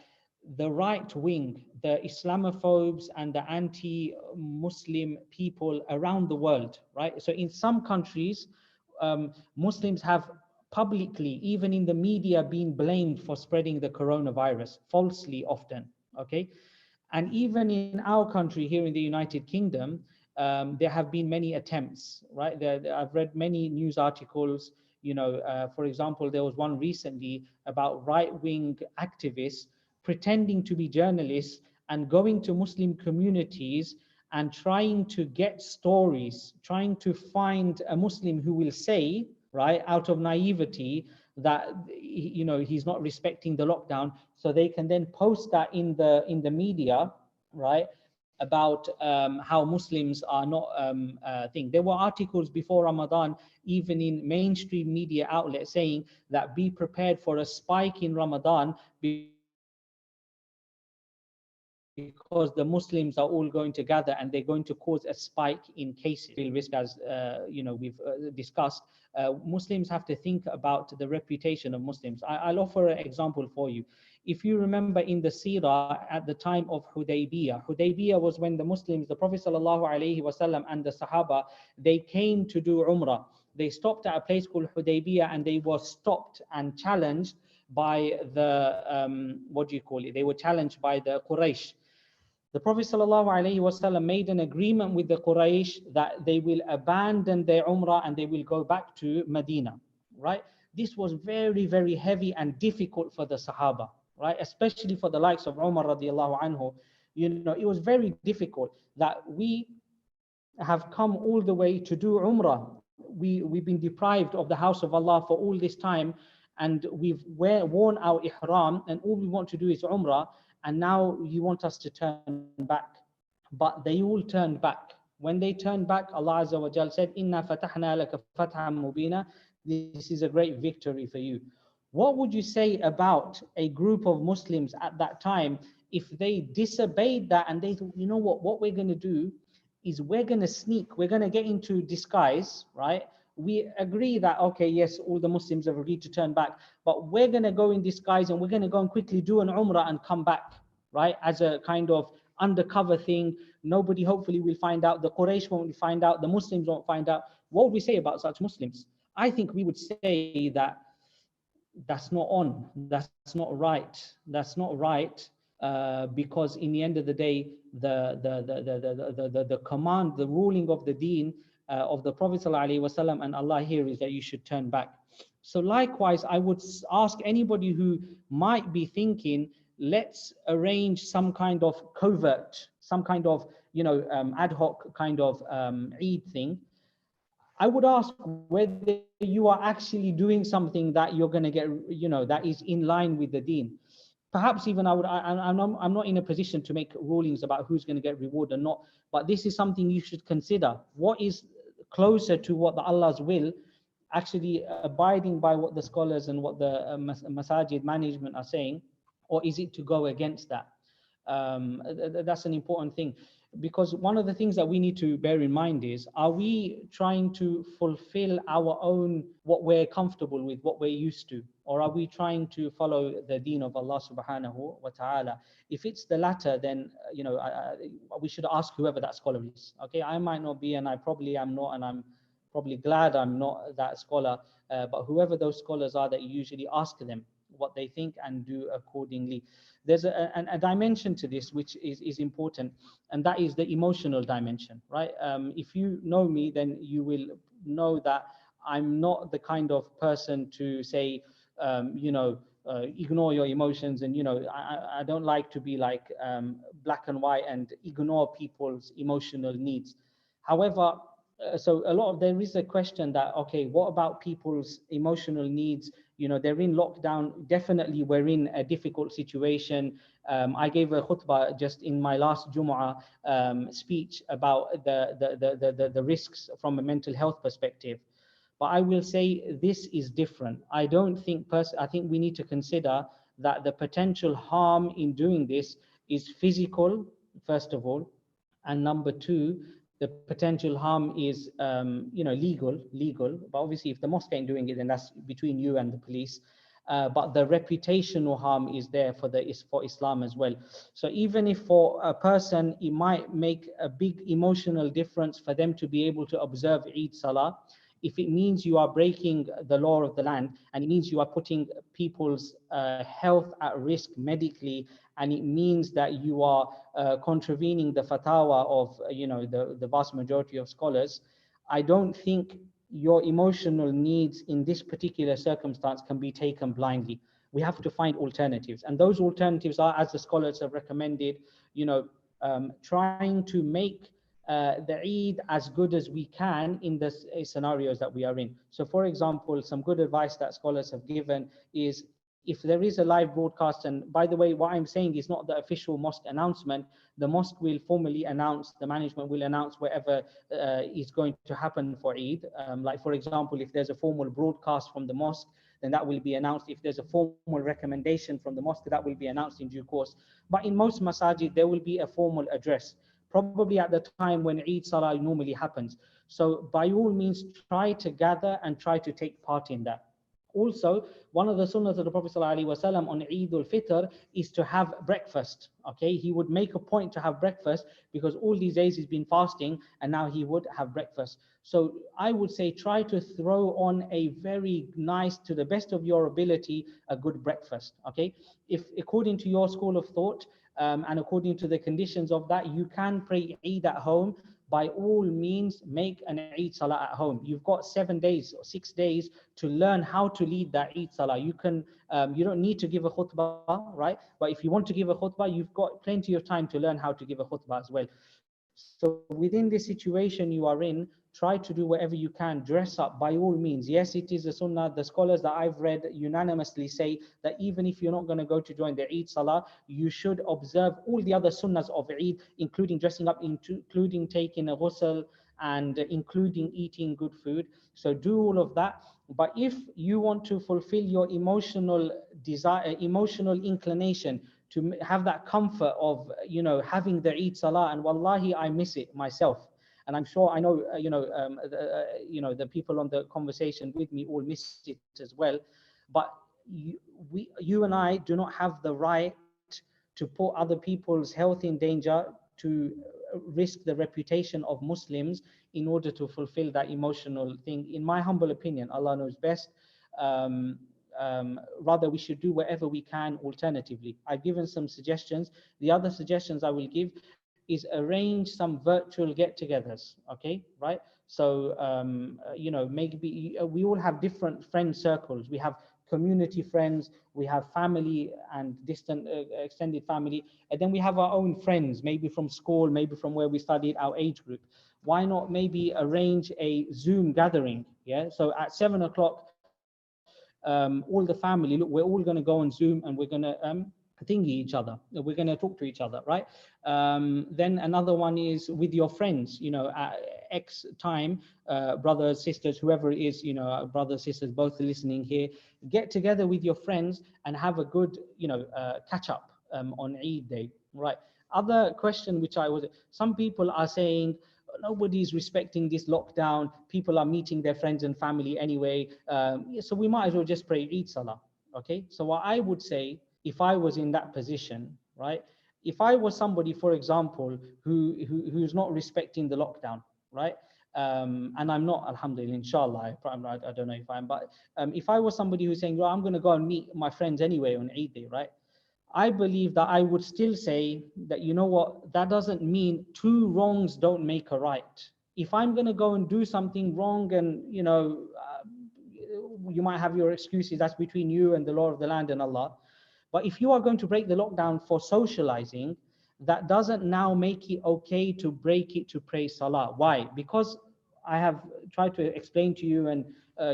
[SPEAKER 1] the right wing, the Islamophobes and the anti-Muslim people around the world, right? So in some countries, Muslims have publicly, even in the media, been blamed for spreading the coronavirus, falsely often, okay? And even in our country here in the United Kingdom, there have been many attempts, right? I've read many news articles, for example, there was one recently about right-wing activists pretending to be journalists and going to Muslim communities and trying to get stories, trying to find a Muslim who will say, right, out of naivety, that he's not respecting the lockdown, so they can then post that in the media, right, about how Muslims are not thing. There were articles before Ramadan, even in mainstream media outlets, saying that be prepared for a spike in Ramadan because the Muslims are all going to gather and they're going to cause a spike in cases. Real risk, as we've discussed. Muslims have to think about the reputation of Muslims. I'll offer an example for you. If you remember in the seerah at the time of Hudaybiyah was when the Muslims, the Prophet ﷺ and the Sahaba, they came to do Umrah. They stopped at a place called Hudaybiyah and they were stopped and challenged by the, they were challenged by the Quraysh. The Prophet ﷺ made an agreement with the Quraysh that they will abandon their Umrah and they will go back to Medina, right? This was very, very heavy and difficult for the Sahaba, right? Especially for the likes of Umar radiallahu anhu. It was very difficult that we have come all the way to do Umrah. We've been deprived of the house of Allah for all this time, and we've worn our ihram, and all we want to do is Umrah, and now you want us to turn back. But they all turned back. When they turned back, Allah Azza wa Jal said, Inna fatahna laka fathan mubina. This is a great victory for you. What would you say about a group of Muslims at that time if they disobeyed that and they thought, you know what we're going to do is we're going to sneak, we're going to get into disguise, right? We agree that, okay, yes, all the Muslims have agreed to turn back, but we're going to go in disguise and we're going to go and quickly do an Umrah and come back, right? As a kind of undercover thing. Nobody hopefully will find out. The Quraysh won't find out. The Muslims won't find out. What would we say about such Muslims? I think we would say that that's not on. That's not right. That's not right. Because in the end of the day, the command, the ruling of the deen of the Prophet ﷺ and Allah here is that you should turn back. So likewise, I would ask anybody who might be thinking, let's arrange some kind of covert, some kind of ad hoc kind of Eid thing. I would ask whether you are actually doing something that you're going to get, that is in line with the deen. Perhaps even I'm not in a position to make rulings about who's going to get reward or not, but this is something you should consider. What is closer to what the Allah's will, actually abiding by what the scholars and what the masajid management are saying, or is it to go against that? That's an important thing. because one of the things that we need to bear in mind is, are we trying to fulfill our own, what we're comfortable with, what we're used to, or are we trying to follow the deen of Allah subhanahu wa ta'ala? If it's the latter, then we should ask whoever that scholar is. Okay, I might not be, and I probably am not, and I'm probably glad I'm not that scholar, but whoever those scholars are, that you usually ask them what they think and do accordingly. There's a dimension to this which is important, and that is the emotional dimension, right? If you know me, then you will know that I'm not the kind of person to say, ignore your emotions, and I don't like to be like black and white and ignore people's emotional needs. However, so there is a question that, okay, what about people's emotional needs? They're in lockdown. Definitely, we're in a difficult situation. I gave a khutbah just in my last Jumu'ah speech about the risks from a mental health perspective. But I will say this is different. I don't think, I think we need to consider that the potential harm in doing this is physical, first of all, and number two, the potential harm is legal. But obviously, if the mosque ain't doing it, then that's between you and the police. But the reputational harm is there for Islam as well. So even if for a person it might make a big emotional difference for them to be able to observe Eid Salah, if it means you are breaking the law of the land, and it means you are putting people's health at risk medically, and it means that you are contravening the fatwa of the vast majority of scholars, I don't think your emotional needs in this particular circumstance can be taken blindly. We have to find alternatives, and those alternatives are, as the scholars have recommended, trying to make the Eid as good as we can in the scenarios that we are in. So for example, some good advice that scholars have given is, if there is a live broadcast, and by the way, what I'm saying is not the official mosque announcement, the mosque will formally announce, the management will announce whatever is going to happen for Eid. Like for example, if there's a formal broadcast from the mosque, then that will be announced. If there's a formal recommendation from the mosque, that will be announced in due course. But in most masajid, there will be a formal address, probably at the time when Eid Salah normally happens. So by all means, try to gather and try to take part in that. Also, one of the sunnahs of the Prophet ﷺ on Eid al-Fitr is to have breakfast. Okay, he would make a point to have breakfast because all these days he's been fasting, and now he would have breakfast. So I would say try to throw on a very nice, to the best of your ability, a good breakfast. Okay, if according to your school of thought and according to the conditions of that, you can pray Eid at home, by all means, make an Eid Salah at home. You've got 7 days or 6 days to learn how to lead that Eid Salah. You can, you don't need to give a khutbah, right? But if you want to give a khutbah, you've got plenty of time to learn how to give a khutbah as well. So within the situation you are in, try to do whatever you can, dress up by all means. Yes, it is a sunnah. The scholars that I've read unanimously say that even if you're not going to go to join the Eid Salah, you should observe all the other sunnahs of Eid, including dressing up, including taking a ghusl, and including eating good food. So do all of that. But if you want to fulfill your emotional desire, emotional inclination to have that comfort of having the Eid Salah, and wallahi, I miss it myself, and I'm sure I know the people on the conversation with me all miss it as well. But you and I do not have the right to put other people's health in danger, to risk the reputation of Muslims in order to fulfill that emotional thing. In my humble opinion, Allah knows best. Rather, we should do whatever we can alternatively. I've given some suggestions. The other suggestions I will give is arrange some virtual get-togethers. Okay, right? So maybe we all have different friend circles. We have community friends, we have family and distant extended family, and then we have our own friends, maybe from school, maybe from where we studied, our age group. Why not maybe arrange a Zoom gathering? Yeah, so at 7 o'clock, all the family, look, we're all going to go on Zoom, and we're going to thingy each other. We're going to talk to each other, right? Then another one is with your friends, at X time, brothers, sisters, whoever it is, brothers, sisters, both listening here, get together with your friends and have a good, catch up on Eid day, right? other question which some people are saying nobody's respecting this lockdown, people are meeting their friends and family anyway, so we might as well just pray Eid Salah. Okay, so what I would say, if I was in that position, right, if I was somebody, for example, who's not respecting the lockdown, right, and I'm not, alhamdulillah, inshallah, I don't know if I am, but if I was somebody who's saying, well, I'm going to go and meet my friends anyway on Eid Day, right, I believe that I would still say that, you know what, that doesn't mean two wrongs don't make a right. If I'm going to go and do something wrong and, you might have your excuses, that's between you and the law of the land and Allah. But if you are going to break the lockdown for socializing, that doesn't now make it okay to break it to pray Salah. Why? Because I have tried to explain to you, and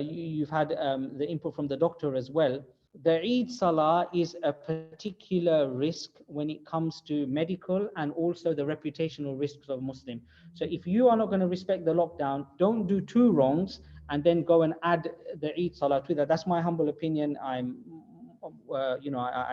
[SPEAKER 1] you've had the input from the doctor as well. The Eid Salah is a particular risk when it comes to medical and also the reputational risks of Muslim. So if you are not going to respect the lockdown, don't do two wrongs and then go and add the Eid Salah to that. That's my humble opinion. I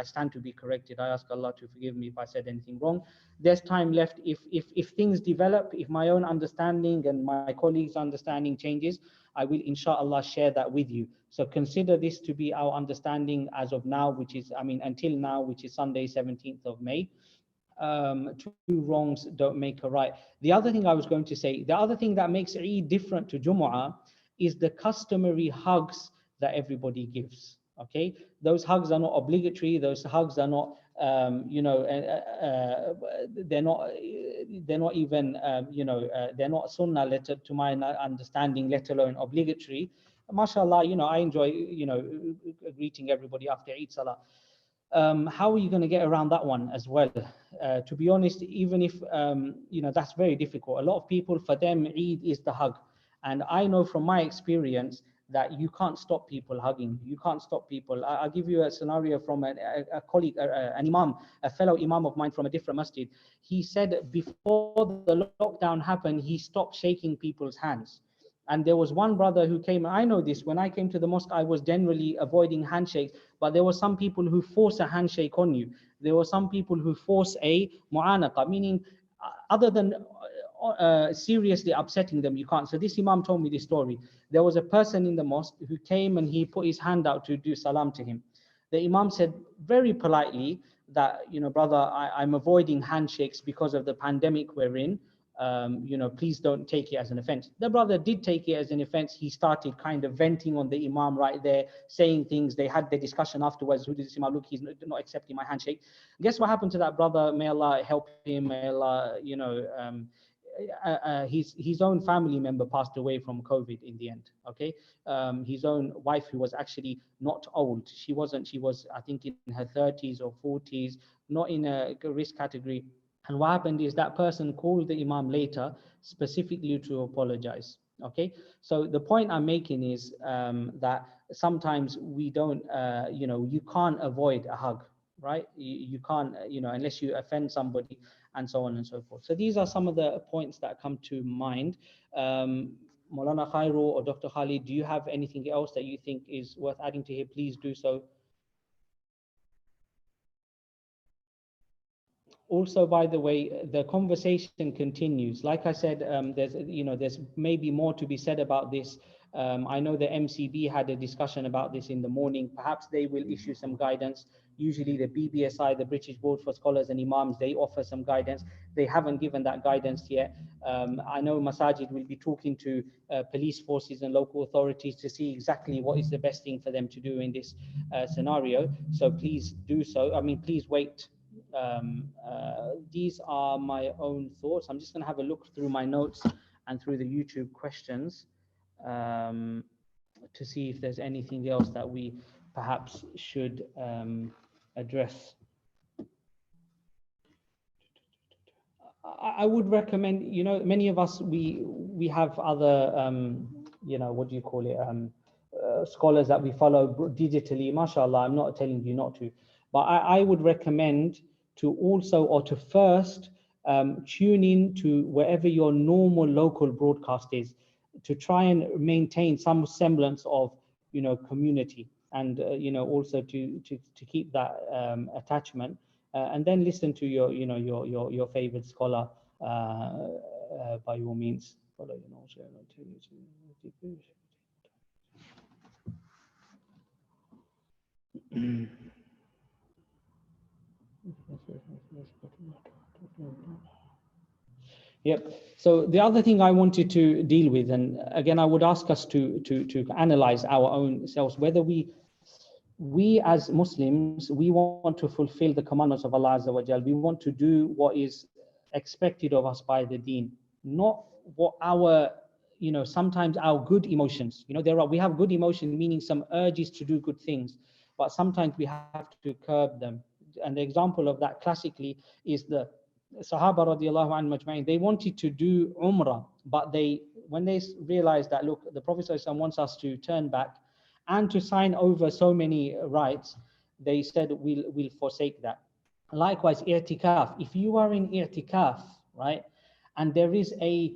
[SPEAKER 1] stand to be corrected. I ask Allah to forgive me if I said anything wrong. There's time left. If things develop, if my own understanding and my colleagues' understanding changes, I will inshallah share that with you. So consider this to be our understanding as of now, which is, until now, which is Sunday, 17th of May. Two wrongs don't make a right. The other thing I was going to say, the other thing that makes Eid different to Jumu'ah is the customary hugs that everybody gives. Okay, those hugs are not obligatory. Those hugs are not, they're not even, they're not sunnah, to my understanding, let alone obligatory. MashaAllah, I enjoy, greeting everybody after Eid Salah. How are you going to get around that one as well? To be honest, even if, that's very difficult. A lot of people, for them, Eid is the hug. And I know from my experience that you can't stop people hugging. You can't stop people. I'll give you a scenario from a colleague, an imam, a fellow imam of mine from a different masjid. He said before the lockdown happened, he stopped shaking people's hands. And there was one brother who came, I know this, when I came to the mosque, I was generally avoiding handshakes, but there were some people who force a handshake on you. There were some people who force a mu'anaqa, meaning other than seriously upsetting them, you can't. So this imam told me this story. There was a person in the mosque who came and he put his hand out to do salam to him. The imam said very politely that, brother, I'm avoiding handshakes because of the pandemic we're in. Please don't take it as an offense. The brother did take it as an offense. He started kind of venting on the imam right there, saying things. They had the discussion afterwards. Who did this imam? Look, he's not accepting my handshake. Guess what happened to that brother? May Allah help him. May Allah, his own family member passed away from COVID in the end. Okay, his own wife, who was actually not old. She was, I think, in her 30s or 40s, not in a risk category. And what happened is that person called the imam later specifically to apologize. Okay, so the point I'm making is that sometimes we don't, you can't avoid a hug, right? You can't, unless you offend somebody, and so on and so forth. So these are some of the points that come to mind. Maulana Khairul or Dr. Khalid, do you have anything else that you think is worth adding to here? Please do so. Also, by the way, the conversation continues. Like I said, there's maybe more to be said about this. I know the MCB had a discussion about this in the morning. Perhaps they will issue some guidance. Usually the BBSI, the British Board for Scholars and Imams, they offer some guidance. They haven't given that guidance yet. I know Masajid will be talking to police forces and local authorities to see exactly what is the best thing for them to do in this scenario. So please do so. Please wait. These are my own thoughts. I'm just going to have a look through my notes and through the YouTube questions to see if there's anything else that we perhaps should address. I would recommend, many of us, we have other, what do you call it, scholars that we follow digitally. MashaAllah, I'm not telling you not to, but I would recommend to also, or to first, tune in to wherever your normal local broadcast is, to try and maintain some semblance of, community, and also to keep that attachment. and then listen to your, you know, your favorite scholar, by all means. Follow, you know, share, Yep. So the other thing I wanted to deal with, and again, I would ask us to analyze our own selves, whether we as Muslims, we want to fulfill the commandments of Allah Azza wa Jal. We want to do what is expected of us by the deen, not what our, you know, sometimes our good emotions, you know, we have good emotion, meaning some urges to do good things, but sometimes we have to curb them. And the example of that classically is the Sahaba radiallahu anhu majma'in. They wanted to do Umrah, but when they realized that, look, the Prophet ﷺ wants us to turn back and to sign over so many rights, they said, we'll forsake that. Likewise, i'tikaf. If you are in i'tikaf, right, and there is a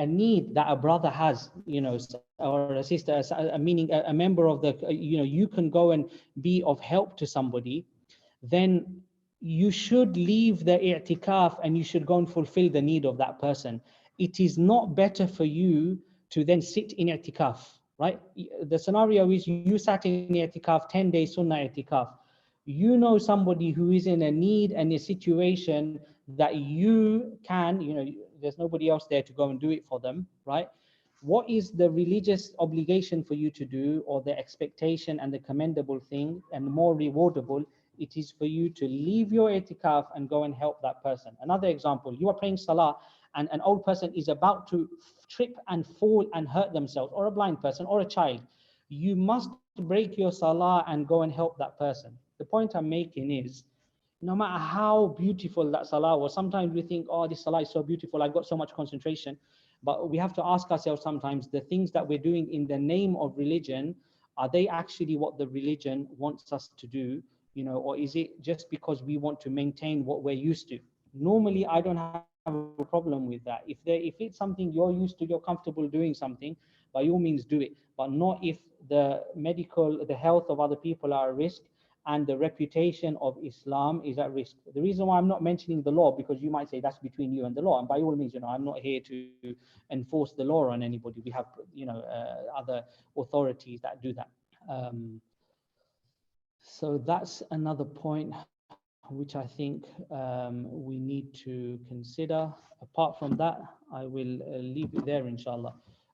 [SPEAKER 1] need that a brother has, you know, or a sister, meaning a member of the, you know, you can go and be of help to somebody, then you should leave the i'tikaf and you should go and fulfill the need of that person. It is not better for you to then sit in i'tikaf, right? The scenario is you sat in i'tikaf 10 days sunnah i'tikaf. You know somebody who is in a need and a situation that you can, you know, there's nobody else there to go and do it for them, right? What is the religious obligation for you to do, or the expectation and the commendable thing and more rewardable? It is for you to leave your i'tikaf and go and help that person. Another example, you are praying salah and an old person is about to trip and fall and hurt themselves, or a blind person or a child. You must break your salah and go and help that person. The point I'm making is, no matter how beautiful that salah was, sometimes we think, oh, this salah is so beautiful, I've got so much concentration. But we have to ask ourselves sometimes, the things that we're doing in the name of religion, are they actually what the religion wants us to do? You know, or is it just because we want to maintain what we're used to? Normally, I don't have a problem with that. If it's something you're used to, you're comfortable doing something, by all means do it, but not if the health of other people are at risk and the reputation of Islam is at risk. The reason why I'm not mentioning the law, because you might say that's between you and the law, and by all means, you know, I'm not here to enforce the law on anybody. We have, you know, other authorities that do that. So that's another point which I think we need to consider. Apart from that, I will leave it there, inshallah.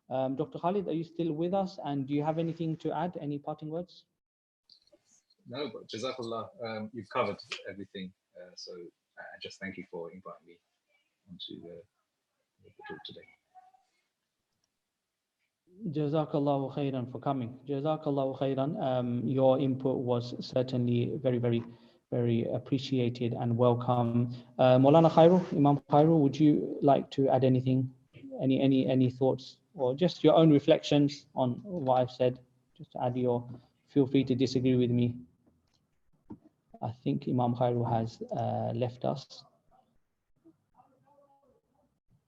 [SPEAKER 1] Dr. Khalid, are you still with us? And do you have anything to add? Any parting words?
[SPEAKER 2] No, but Jazakallah, you've covered everything. So just thank you for inviting me onto the talk today.
[SPEAKER 1] Jazakallahu khairan for coming. Jazakallahu khairan. Your input was certainly very, very, very appreciated and welcome. Maulana Khairul, Imam Khairul, would you like to add anything? Any thoughts, or just your own reflections on what I've said? Just to add feel free to disagree with me. I think Imam Khairul has left us.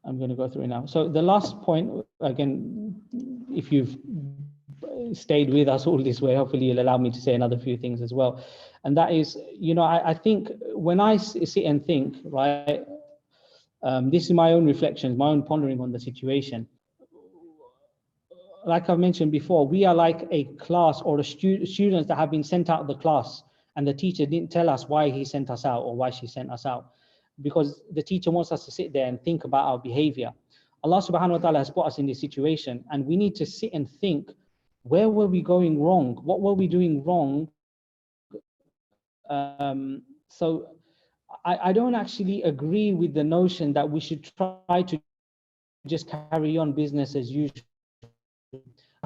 [SPEAKER 1] I'm going to go through it now. So the last point, again, if you've stayed with us all this way, hopefully you'll allow me to say another few things as well. And that is, you know, I think when I sit and think, right, this is my own reflections, my own pondering on the situation. Like I've mentioned before, we are like a class or a students that have been sent out of the class, and the teacher didn't tell us why he sent us out or why she sent us out, because the teacher wants us to sit there and think about our behavior. Allah subhanahu wa ta'ala has put us in this situation, and we need to sit and think, where were we going wrong? What were we doing wrong? So I don't actually agree with the notion that we should try to just carry on business as usual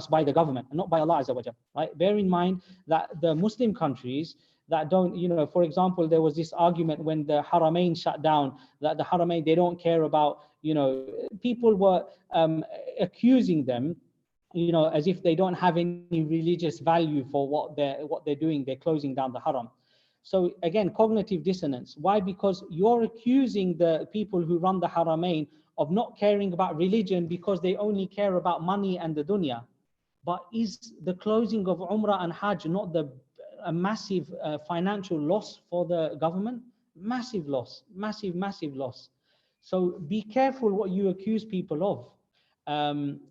[SPEAKER 1] by the government and not by Allah Azza wa Jal, right? Bear in mind that the Muslim countries that don't, you know, for example, there was this argument when the Haramain shut down, that the Haramain, they don't care about, you know, people were accusing them, you know, as if they don't have any religious value for what they're doing. They're closing down the Haram. So again, cognitive dissonance. Why? Because you're accusing the people who run the Haramain of not caring about religion because they only care about money and the dunya. But is the closing of Umrah and Hajj not the a massive financial loss for the government, massive loss, massive loss. So be careful what you accuse people of.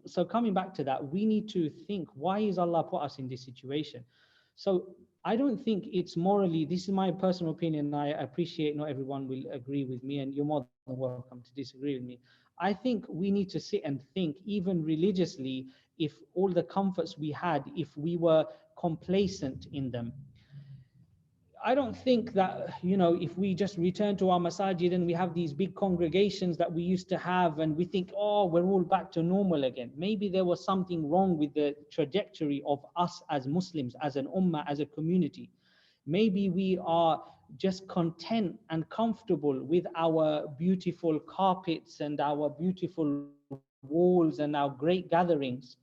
[SPEAKER 1] So coming back to that, we need to think, why is Allah put us in this situation? So I don't think it's morally, this is my personal opinion, I appreciate not everyone will agree with me, and you're more than welcome to disagree with me. I think we need to sit and think, even religiously, if all the comforts we had, if we were complacent in them. I don't think that, if we just return to our masajid and we have these big congregations that we used to have and we think, oh, we're all back to normal again. Maybe there was something wrong with the trajectory of us as Muslims, as an ummah, as a community. Maybe we are just content and comfortable with our beautiful carpets and our beautiful walls and our great gatherings.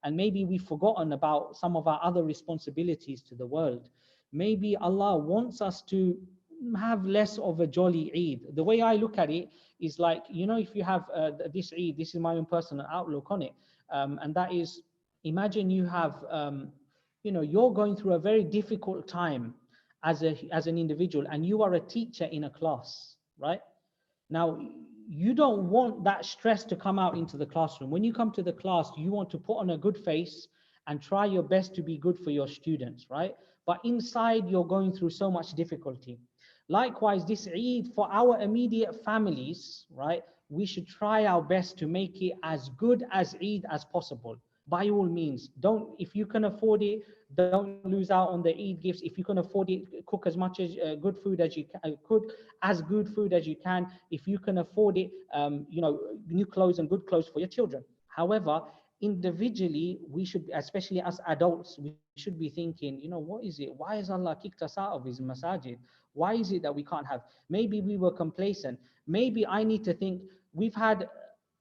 [SPEAKER 1] And maybe we've forgotten about some of our other responsibilities to the world. Maybe Allah wants us to have less of a jolly Eid. The way I look at it is like, if you have this Eid, this is my own personal outlook on it. And that is, imagine you have, you're going through a very difficult time as an individual, and you are a teacher in a class, right? Now, you don't want that stress to come out into the classroom. When you come to the class, you want to put on a good face and try your best to be good for your students, right? But inside, you're going through so much difficulty. Likewise, this Eid, for our immediate families, right, we should try our best to make it as good as Eid as possible. By all means, if you can afford it, don't lose out on the Eid gifts. If you can afford it, cook as much as good food as you can, good food as you can. If you can afford it, new clothes and good clothes for your children. However, individually, we should, especially as adults, we should be thinking, what is it? Why has Allah kicked us out of His masajid? Why is it that we can't have? Maybe we were complacent. Maybe I need to think, we've had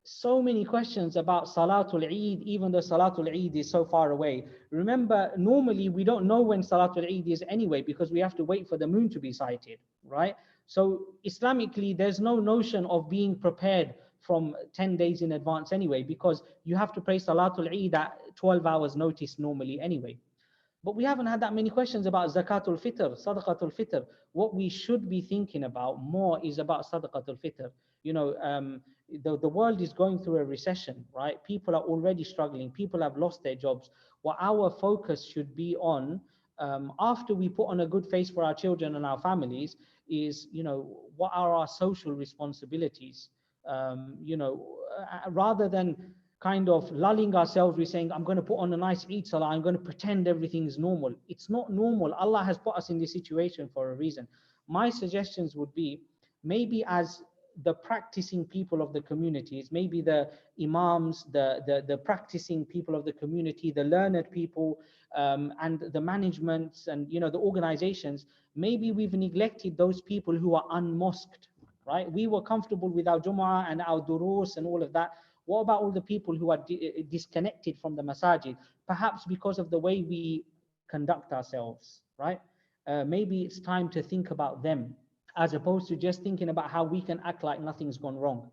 [SPEAKER 1] so many questions about Salatul Eid, even though Salatul Eid is so far away. Remember, normally we don't know when Salatul Eid is anyway, because we have to wait for the moon to be sighted, right? So Islamically, there's no notion of being prepared from 10 days in advance anyway, because you have to pray Salatul Eid at 12 hours notice normally anyway. But we haven't had that many questions about Zakatul Fitr, Sadaqatul Fitr. What we should be thinking about more is about Sadaqatul Fitr. The world is going through a recession, right? People are already struggling. People have lost their jobs. What our focus should be on, after we put on a good face for our children and our families, is, what are our social responsibilities? Rather than kind of lulling ourselves, we're saying, I'm going to put on a nice Eid Salah, I'm going to pretend everything's normal. It's not normal. Allah has put us in this situation for a reason. My suggestions would be, maybe as the practicing people of the communities, maybe the imams, the practicing people of the community, the learned people, and the managements and the organizations, maybe we've neglected those people who are unmosqued, right? We were comfortable with our Jumu'ah and our durus and all of that. What about all the people who are disconnected from the masajid, perhaps because of the way we conduct ourselves, right? Maybe it's time to think about them, as opposed to just thinking about how we can act like nothing's gone wrong.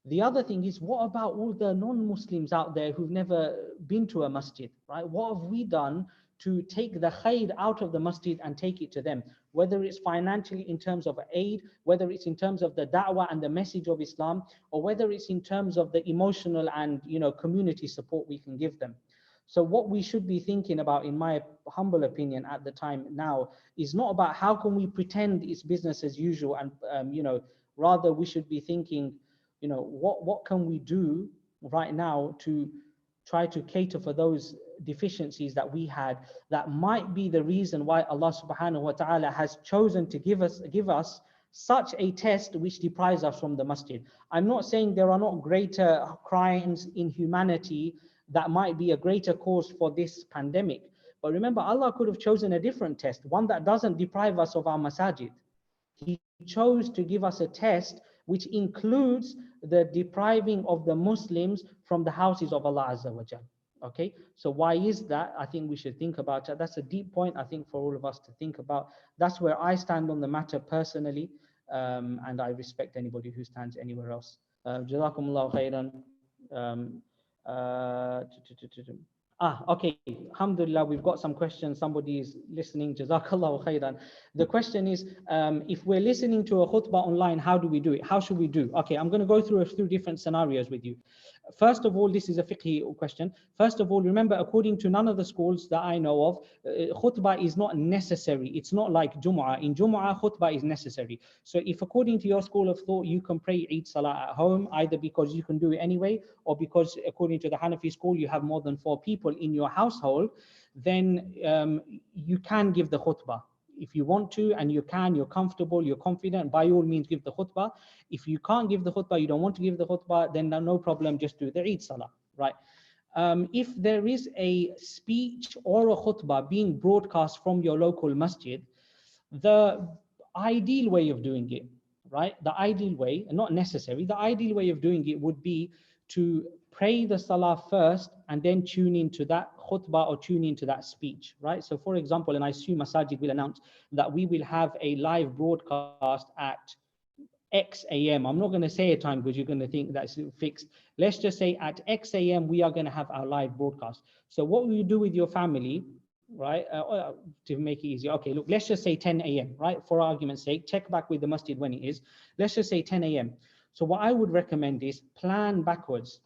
[SPEAKER 1] The other thing is, what about all the non-Muslims out there who've never been to a masjid, right? What have we done to take the khair out of the masjid and take it to them? Whether it's financially in terms of aid, whether it's in terms of the da'wah and the message of Islam, or whether it's in terms of the emotional and community support we can give them. So what we should be thinking about, in my humble opinion at the time now, is not about how can we pretend it's business as usual, and rather we should be thinking, what can we do right now to try to cater for those deficiencies that we had, that might be the reason why Allah subhanahu wa ta'ala has chosen to give us such a test which deprives us from the masjid. I'm not saying there are not greater crimes in humanity that might be a greater cause for this pandemic. But remember, Allah could have chosen a different test, one that doesn't deprive us of our masajid. He chose to give us a test which includes the depriving of the Muslims from the houses of Allah Azza wa Jal. Okay, so why is that? I think we should think about that. That's a deep point, I think, for all of us to think about. That's where I stand on the matter personally, and I respect anybody who stands anywhere else. Jazakumullahu khairan. Okay. Alhamdulillah, we've got some questions. Somebody is listening. Jazakallahu khairan. The question is, if we're listening to a khutbah online, how do we do it? How should we do? Okay, I'm going to go through a few different scenarios with you. First of all, this is a fiqhi question. First of all, remember, according to none of the schools that I know of, khutbah is not necessary. It's not like Jumu'ah. In Jumu'ah, khutbah is necessary. So if according to your school of thought, you can pray Eid Salah at home, either because you can do it anyway, or because according to the Hanafi school, you have more than 4 people in your household, then you can give the khutbah. If you want to and you can, you're comfortable, you're confident, by all means give the khutbah. If you can't give the khutbah, you don't want to give the khutbah, then no problem, just do the Eid Salah, right? If there is a speech or a khutbah being broadcast from your local masjid, the ideal way of doing it, right? The ideal way, and not necessary, the ideal way of doing it would be to pray the salah first and then tune into that khutbah or tune into that speech, right? So for example, and I assume Masajid will announce that we will have a live broadcast at X AM. I'm not going to say a time because you're going to think that's fixed. Let's just say at X AM, we are going to have our live broadcast. So what will you do with your family, right? To make it easier. Okay, look, let's just say 10 AM, right? For argument's sake, check back with the masjid when it is. Let's just say 10 AM. So what I would recommend is plan backwards.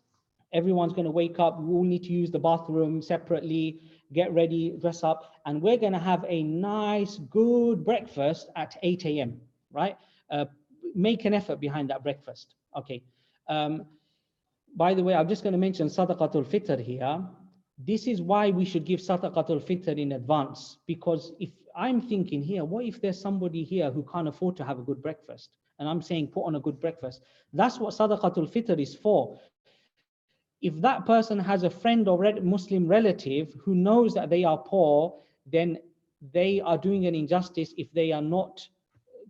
[SPEAKER 1] Everyone's going to wake up. We all need to use the bathroom separately, get ready, dress up. And we're going to have a nice, good breakfast at 8 AM, right? Make an effort behind that breakfast. Okay. By the way, I'm just going to mention Sadaqatul Fitr here. This is why we should give Sadaqatul Fitr in advance. Because if I'm thinking here, what if there's somebody here who can't afford to have a good breakfast? And I'm saying put on a good breakfast. That's what Sadaqatul Fitr is for. If that person has a friend or Muslim relative who knows that they are poor, then they are doing an injustice if they are not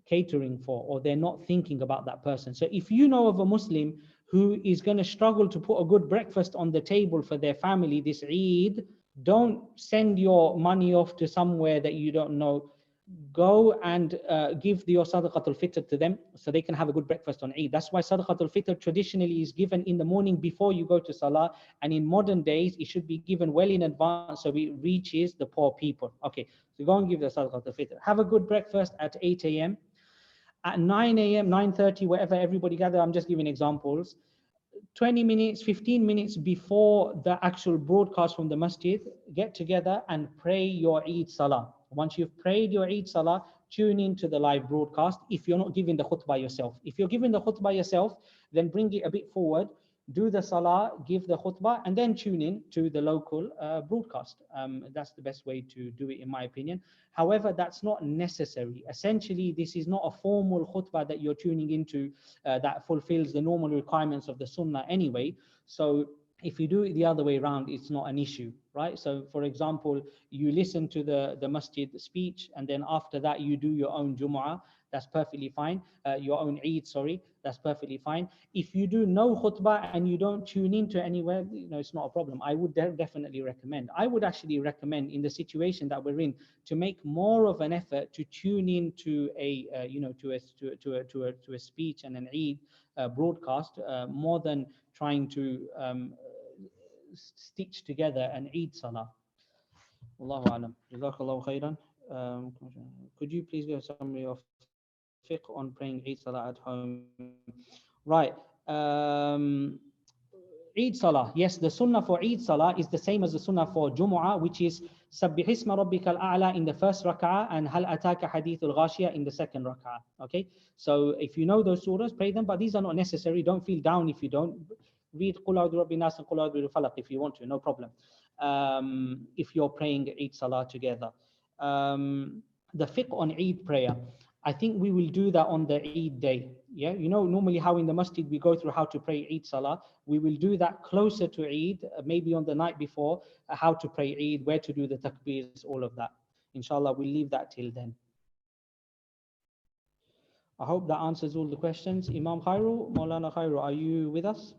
[SPEAKER 1] catering for, or they're not thinking about that person. So if you know of a Muslim who is going to struggle to put a good breakfast on the table for their family this Eid, don't send your money off to somewhere that you don't know. Go and give your Sadaqatul Fitr to them so they can have a good breakfast on Eid. That's why Sadaqatul Fitr traditionally is given in the morning before you go to Salah, and in modern days it should be given well in advance so it reaches the poor people. Okay, so go and give the Sadaqatul Fitr. Have a good breakfast at 8 AM. At 9 AM, 9:30, wherever everybody gather, I'm just giving examples. 20 minutes, 15 minutes before the actual broadcast from the masjid, get together and pray your Eid Salah. Once you've prayed your Eid Salah, tune into the live broadcast if you're not giving the khutbah yourself. If you're giving the khutbah yourself, then bring it a bit forward, do the salah, give the khutbah, and then tune in to the local broadcast. That's the best way to do it, in my opinion. However, that's not necessary. Essentially, this is not a formal khutbah that you're tuning into that fulfills the normal requirements of the sunnah anyway. So if you do it the other way around, it's not an issue, right? So for example, you listen to the masjid speech, and then after that you do your own Jumu'ah, that's perfectly fine. Your own Eid, sorry, that's perfectly fine. If you do no khutbah and you don't tune into anywhere, it's not a problem. I would definitely recommend. I would actually recommend, in the situation that we're in, to make more of an effort to tune in to a speech and an Eid broadcast, more than trying to stitch together an Eid Salah. Allahu Alam. Jazakallahu khairan. Could you please give a summary of fiqh on praying Eid Salah at home? Right. Eid Salah. Yes, the sunnah for Eid Salah is the same as the sunnah for Jumu'ah, which is Sabbih isma rabbikal a'la in the first rak'ah and Hal ataka hadithul ghashiyah in the second rak'ah. Okay, so if you know those surahs, pray them, but these are not necessary. Don't feel down if you don't. Read Qul a'udhu bi rabbin nas and Qul a'udhu bi falaq if you want to, no problem. If you're praying Eid Salah together. The fiqh on Eid prayer, I think we will do that on the Eid day. Yeah, normally how in the masjid we go through how to pray Eid Salah. We will do that closer to Eid, maybe on the night before, how to pray Eid, where to do the takbirs, all of that. Inshallah, we'll leave that till then. I hope that answers all the questions. Imam Khairu, Maulana Khairu, are you with us?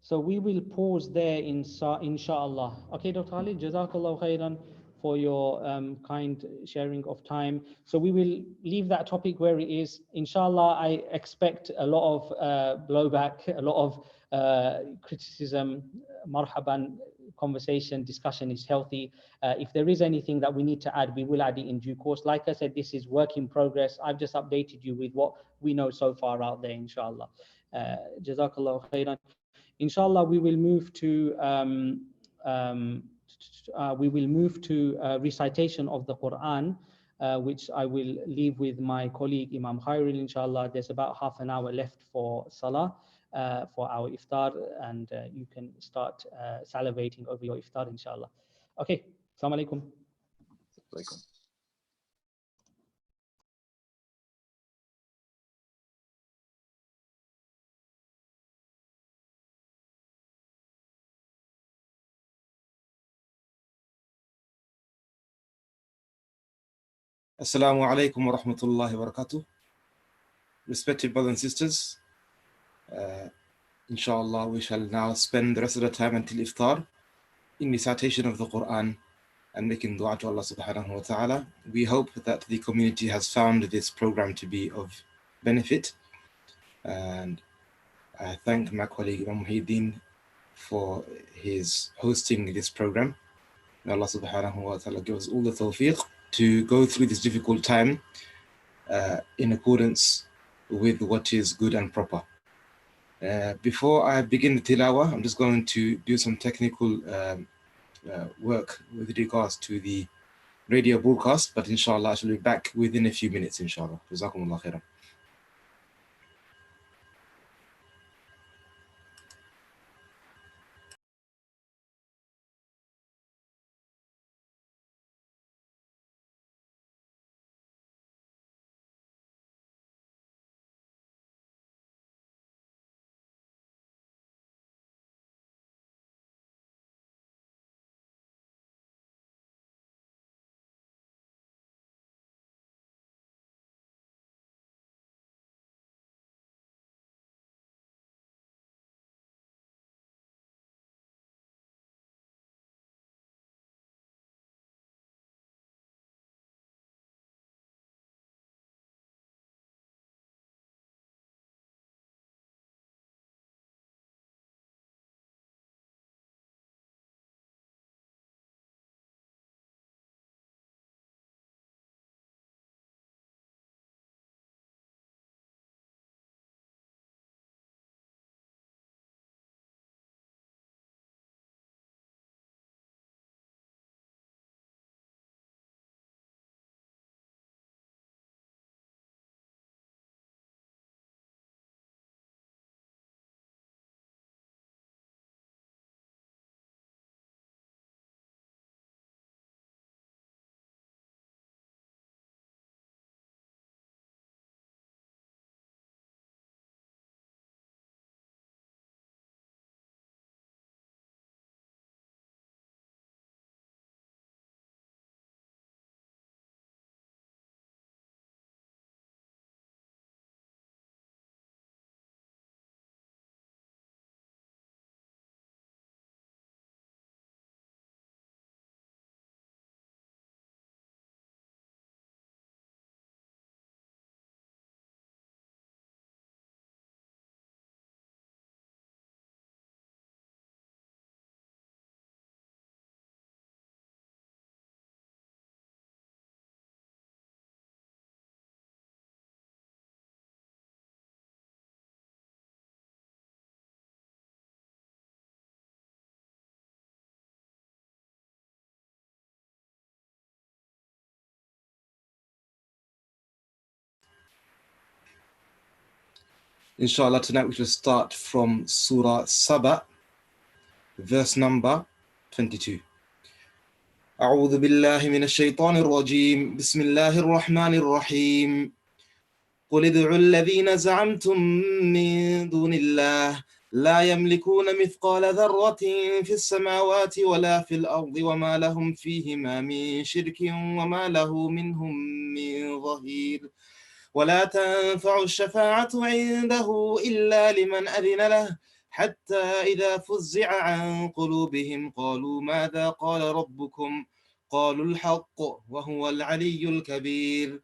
[SPEAKER 1] So we will pause there inshallah. Okay, Dr. Ali, Jazakallah khairan. for your kind sharing of time. So we will leave that topic where it is. Inshallah, I expect a lot of blowback, a lot of criticism. Marhaban, conversation, discussion is healthy. If there is anything that we need to add, we will add it in due course. Like I said, this is work in progress. I've just updated you with what we know so far out there, inshallah. Jazakallah khairan. Inshallah, we will move to recitation of the Quran, which I will leave with my colleague Imam Khairul, inshallah. There's about half an hour left for Salah, for our iftar, and you can start salivating over your iftar, inshallah. Okay, Assalamu alaikum.
[SPEAKER 3] Assalamu alaikum wa rahmatullahi wa barakatuh. Respected brothers and sisters, inshallah we shall now spend the rest of the time until iftar in recitation of the Quran and making dua to Allah subhanahu wa ta'ala. We hope that the community has found this program to be of benefit, and I thank my colleague Imam Muhyiddin for his hosting this program. May Allah subhanahu wa ta'ala give us all the tawfiq to go through this difficult time in accordance with what is good and proper. Before I begin the tilawah, I'm just going to do some technical work with regards to the radio broadcast, but inshallah I shall be back within a few minutes, inshallah. Jazakumullah khairan. Inshallah, tonight we shall start from Surah Saba, verse number 22. أعوذ بالله من الشيطان الرجيم بسم الله الرحمن الرحيم قل ادعوا الذين زعمتم من دون الله لا يملكون مثقال ذرة في السماوات ولا في الأرض وما لهم فيهما من شرك وما له منهم من ظهير ولا تنفع الشفاعة عنده إلا لمن أذن له حتى إذا فزع عن قلوبهم قالوا ماذا قال ربكم وقالوا الحق وهو العلي الكبير.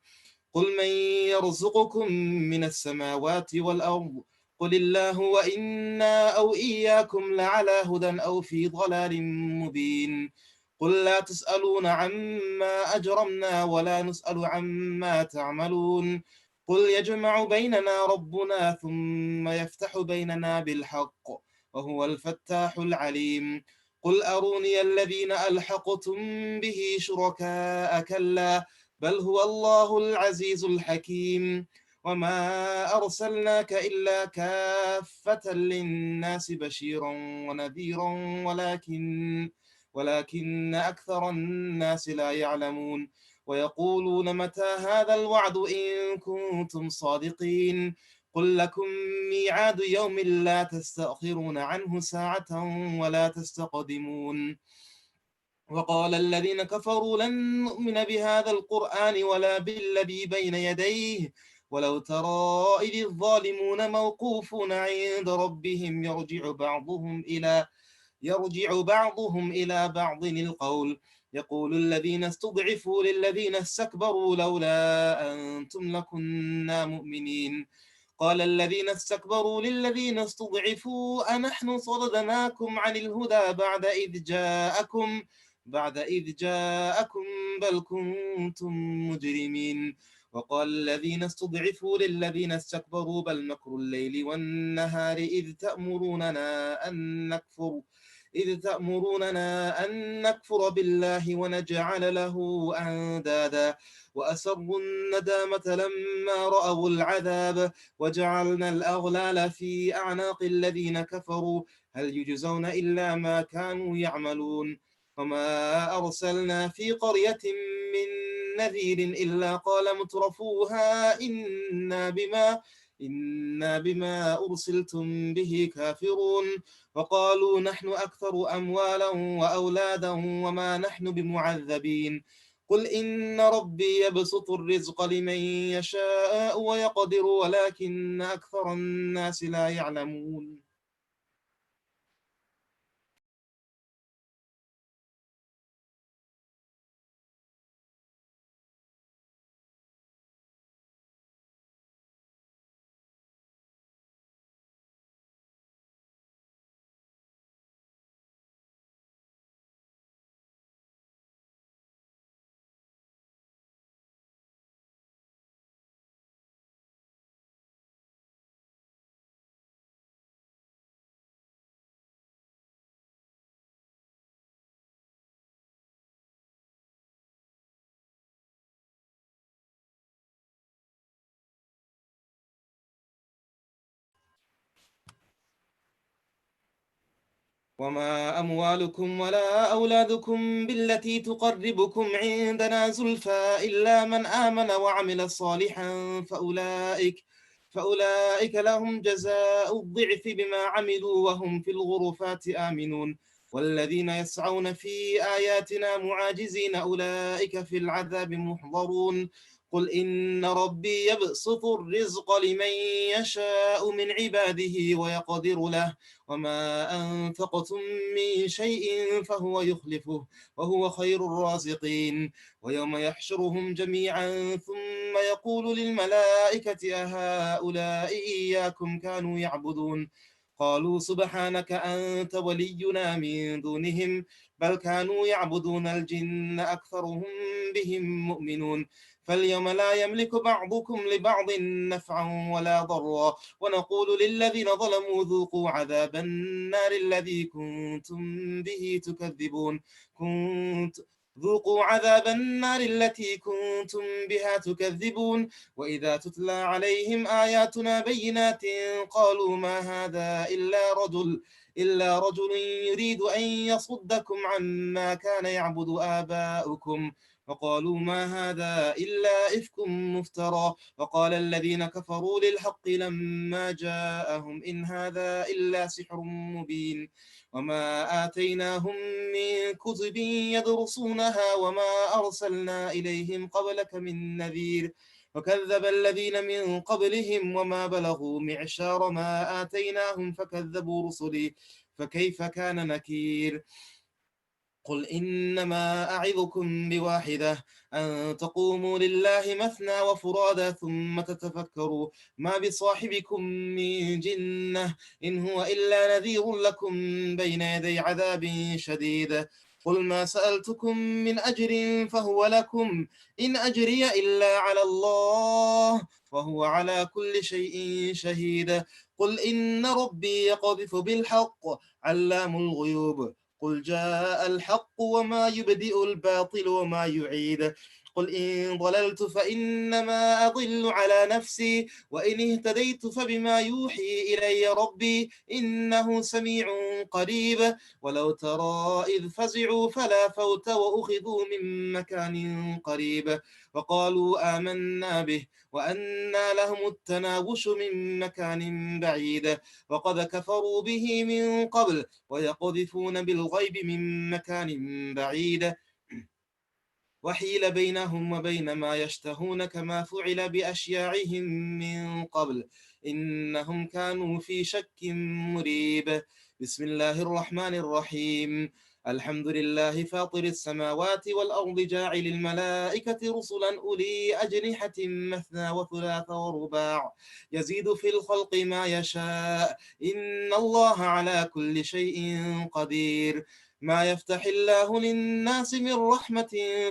[SPEAKER 3] قل من يرزقكم من السماوات والأرض قل الله وإنا أو إياكم لعلى هدى أو في ضلال مبين. قل لا تسألون عما أجرمنا ولا نسأل عما تعملون. قل يجمع بيننا ربنا ثم يفتح بيننا بالحق وهو الفتاح العليم. قل أروني الذين ألحقتم به شركاء كلا بل هو الله العزيز الحكيم. وما أرسلناك إلا كافة للناس بشيرا ونذيرا ولكن أكثر الناس لا يعلمون. ويقولون متى هذا الوعد إن كنتم صادقين. قل لكم ميعاد يوم لا تستأخرون عنه ساعة ولا تستقدمون. وقال الذين كفروا لن نؤمن بهذا القرآن ولا بالذي بين يديه ولو ترى إذ الظالمون موقوفون عند ربهم يرجع بعضهم إلى بعض القول يقول الذين استضعفوا للذين استكبروا لولا أنتم لكنا مؤمنين. قال الذين استكبروا للذين استضعفوا أنحن صددناكم عن الهدى بعد إذ جاءكم بل كنتم مجرمين. وقال الذين استضعفوا للذين استكبروا بل مكر الليل والنهار إذ تأمروننا أن نكفر بالله ونجعل له أندادا وأسروا الندامة لما رأوا العذاب وجعلنا الأغلال في أعناق الذين كفروا هل يجزون إلا ما كانوا يعملون. وما أرسلنا في قرية من نذير إلا قال مترفوها إنا بما أرسلتم به كافرون. وقالوا نحن أكثر أموالا وأولادا وما نحن بمعذبين. قل إن ربي يبسط الرزق لمن يشاء ويقدر ولكن أكثر الناس لا يعلمون. وما أموالكم ولا أولادكم بالتي تقربكم عندنا زلفى إلا من آمن وعمل صالحا فأولئك لهم جزاء الضعف بما عملوا وهم في الغرفات آمنون. والذين يسعون في آياتنا معاجزين أولئك في العذاب محضرون. قل إن ربي يبسط الرزق لمن يشاء من عباده ويقدر له وما أنفقتم من شيء فهو يخلفه وهو خير الرازقين. ويوم يحشرهم جميعا ثم يقول للملائكة أهؤلاء إياكم كانوا يعبدون قالوا سبحانك أنت ولينا من دونهم بل كانوا يعبدون الجن أكثرهم بهم مؤمنون. فاليوم لا يملك بعضكم لبعض نفعا ولا ضرا ونقول للذين ظلموا ذوقوا عذاب النار الذي كنتم به تكذبون ذوقوا عذاب النار التي كنتم بها تكذبون. وإذا تتلى عليهم آياتنا بينات قالوا ما هذا إلا رجل يريد أن يصدكم عما كان يعبد آباؤكم وقالوا ما هذا إلا إفك مفترى. وقال الذين كفروا للحق لما جاءهم إن هذا إلا سحر مبين. وما آتيناهم من كتب يدرسونها وما أرسلنا إليهم قبلك من نذير وكذب الذين من قبلهم وما بلغوا معشار ما آتيناهم فكذبوا رسلي فكيف كان نكير. قل إنما أعظكم بواحدة أن تقوموا لله مثنى وفرادا ثم تتفكروا ما بصاحبكم من جنة إن هو إلا نذير لكم بين يدي عذاب شديد قل ما سألتكم من أجر فهو لكم إن أجري إلا على الله وهو على كل شيء شهيد قل إن ربي يقذف بالحق علام الغيوب قل جاء الحق وما يبدئ الباطل وما يعيد قل إن ضللت فإنما أضل على نفسي وإن اهتديت فبما يوحي إلي ربي إنه سميع قريب ولو ترى إذ فزعوا فلا فوت وأخذوا من مكان قريب وقالوا آمنا به وأنى لهم التناوش من مكان بعيد وقد كفروا به من قبل ويقذفون بالغيب من مكان بعيد وحيل بينهم وبين ما يشتهون كما فعل بأشياعهم من قبل إنهم كانوا في شك مريب بسم الله الرحمن الرحيم الحمد لله فاطر السماوات والأرض جاعل الملائكة رسلا أولي أجنحة مثنى وثلاث ورباع يزيد في الخلق ما يشاء إن الله على كل شيء قدير ما يفتح الله للناس من رحمة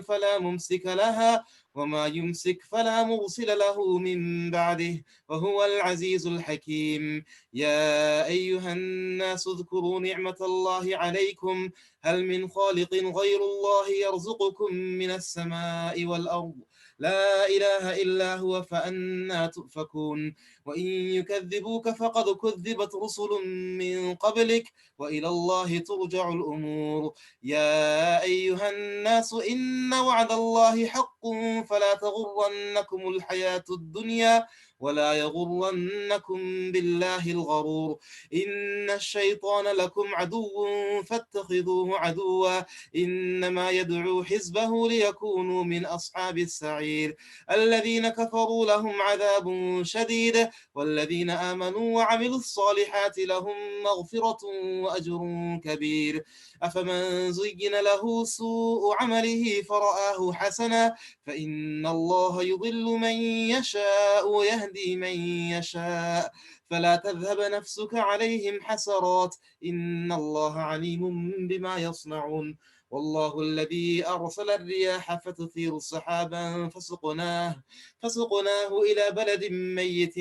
[SPEAKER 3] فلا ممسك لها وما يمسك فلا مرسل له من بعده وهو العزيز الحكيم يا أيها الناس اذكروا نعمة الله عليكم هل من خالق غير الله يرزقكم من السماء والأرض لا إله إلا هو فأنى تؤفكون وإن يكذبوك فقد كذبت رسل من قبلك وإلى الله ترجع الأمور يا أيها الناس إن وعد الله حق فلا تغرنكم الحياة الدنيا ولا يغرنكم بالله الغرور إن الشيطان لكم عدو فاتخذوه عدوا إنما يدعو حزبه ليكونوا من أصحاب السعير الذين كفروا لهم عذاب شديد والذين آمنوا وعملوا الصالحات لهم مغفرة وأجر كبير أفمن زين له سوء عمله فرآه حسنا فإن الله يضل من يشاء ويهدي من يشاء فلا تذهب نفسك عليهم حسرات إن الله عليم بما يصنعون والله الذي أرسل الرياح فتثير سحابا فسقناه إلى بلد ميت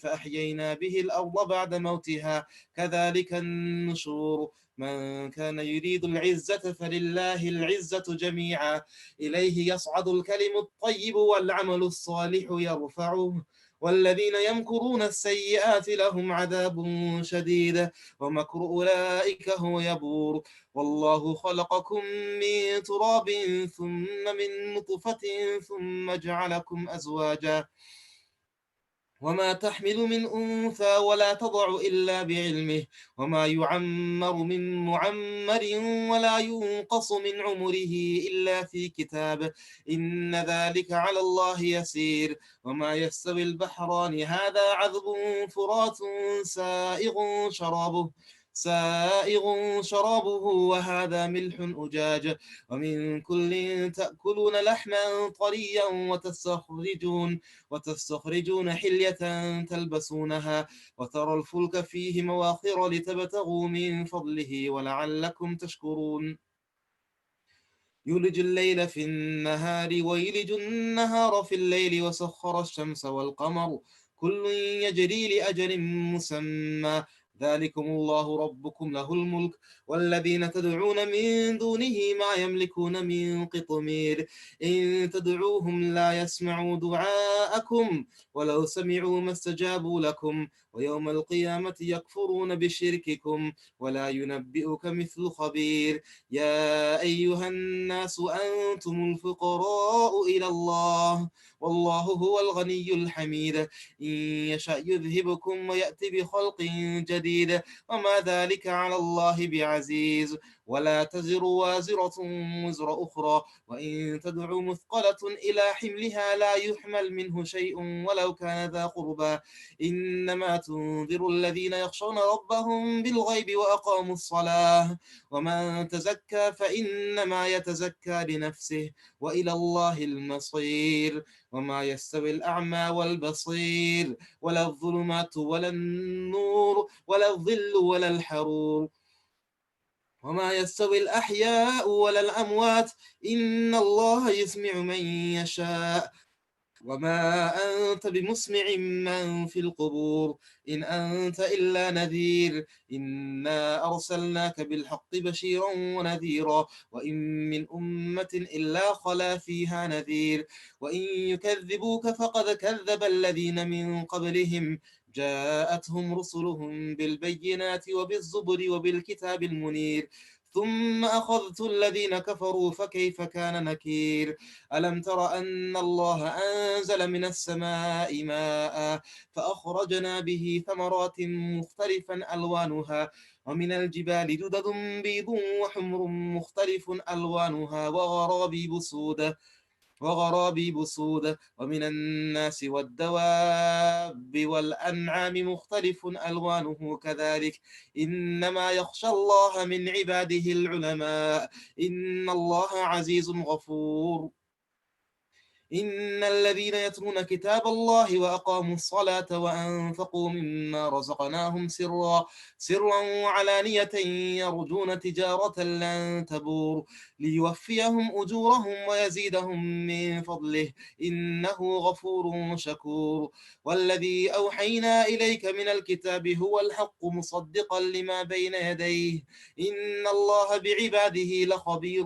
[SPEAKER 3] فأحيينا به الأرض بعد موتها كذلك النشور من كان يريد العزة فلله العزة جميعا إليه يصعد الكلم الطيب والعمل الصالح يرفعه والذين يمكرون السيئات لهم عذاب شديد ومكر أولئك هو يبور والله خلقكم من تراب ثم من نطفة ثم جعلكم أزواجا وما تحمل من أنثى ولا تضع إلا بعلمه وما يعمر من معمر ولا ينقص من عمره إلا في كتاب إن ذلك على الله يسير وما يستوي البحران هذا عذب فرات سائغ شرابه وهذا ملح أجاج ومن كل تأكلون لحما طريا وتستخرجون حلية تلبسونها وترى الفلك فيه مواخر لتبتغوا من فضله ولعلكم تشكرون يولج الليل في النهار ويلج النهار في الليل وسخر الشمس والقمر كل يجري لأجل مسمى ذلكم الله ربكم له الملك والذين تدعون من دونه ما يملكون من قطمير إن تدعوهم لا يسمعوا دعاءكم ولو سمعوا ما استجابوا لكم ويوم القيامة يكفرون بشرككم ولا ينبئك مثل خبير يا أيها الناس أنتم الفقراء إلى الله والله هو الغني الحميد إن يشأ يذهبكم ويأتي بخلق جديد وما ذلك على الله بعزيز ولا تزر وازرة وزر أخرى وإن تدع مثقلة إلى حملها لا يحمل منه شيء ولو كان ذا قربى إنما تنذر الذين يخشون ربهم بالغيب وأقاموا الصلاة ومن تزكى فإنما يتزكى لنفسه وإلى الله المصير وما يستوي الأعمى والبصير ولا الظلمات ولا النور ولا الظل ولا الحرور وما يستوي الأحياء ولا الأموات إن الله يسمع من يشاء وما أنت بمسمع من في القبور إن أنت إلا نذير إنا أرسلناك بالحق بشيرا ونذيرا وإن من أمة إلا خلا فيها نذير وإن يكذبوك فقد كذب الذين من قبلهم جاءتهم رسلهم بالبينات وبالزبر وبالكتاب المنير ثم أخذت الذين كفروا فكيف كان نكير ألم تر أن الله أنزل من السماء ماء فأخرجنا به ثمرات مختلفا ألوانها ومن الجبال جدد بيض وحمر مختلف ألوانها وغرابيب سود ومن الناس والدواب والأنعام مختلف ألوانه كذلك إنما يخشى الله من عباده العلماء إن الله عزيز غفور إن الذين يتلون كتاب الله وأقاموا الصلاة وأنفقوا مما رزقناهم سرا وعلانية يرجون تجارة لن تبور ليوفيهم أجورهم ويزيدهم من فضله إنه غفور شكور والذي أوحينا إليك من الكتاب هو الحق مصدقا لما بين يديه إن الله بعباده لخبير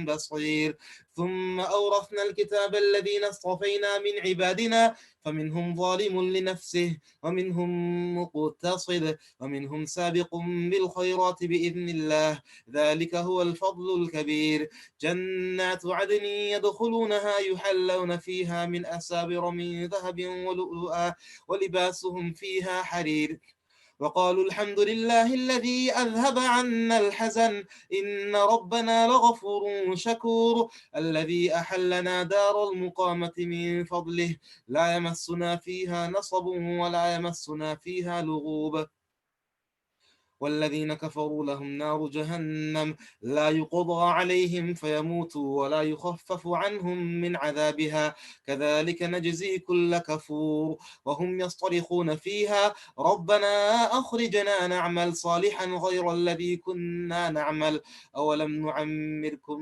[SPEAKER 3] بصير ثم أورثنا الكتاب الذين اصطفينا من عبادنا فمنهم ظالم لنفسه ومنهم مقتصد ومنهم سابق بالخيرات بإذن الله ذلك هو الفضل الكبير جنات عدن يدخلونها يحلون فيها من أساور من ذهب ولؤلؤا ولباسهم فيها حرير وقالوا الحمد لله الذي أذهب عنا الحزن إن ربنا لغفور شكور الذي أحلنا دار المقامة من فضله لا يمسنا فيها نصب ولا يمسنا فيها لغوب والذين كفروا لهم نار جهنم لا يقضى عليهم فيموتوا ولا يخفف عنهم من عذابها كذلك نجزي كل كفور وهم يصطرخون فيها ربنا أخرجنا نعمل صالحا غير الذي كنا نعمل أولم نعمركم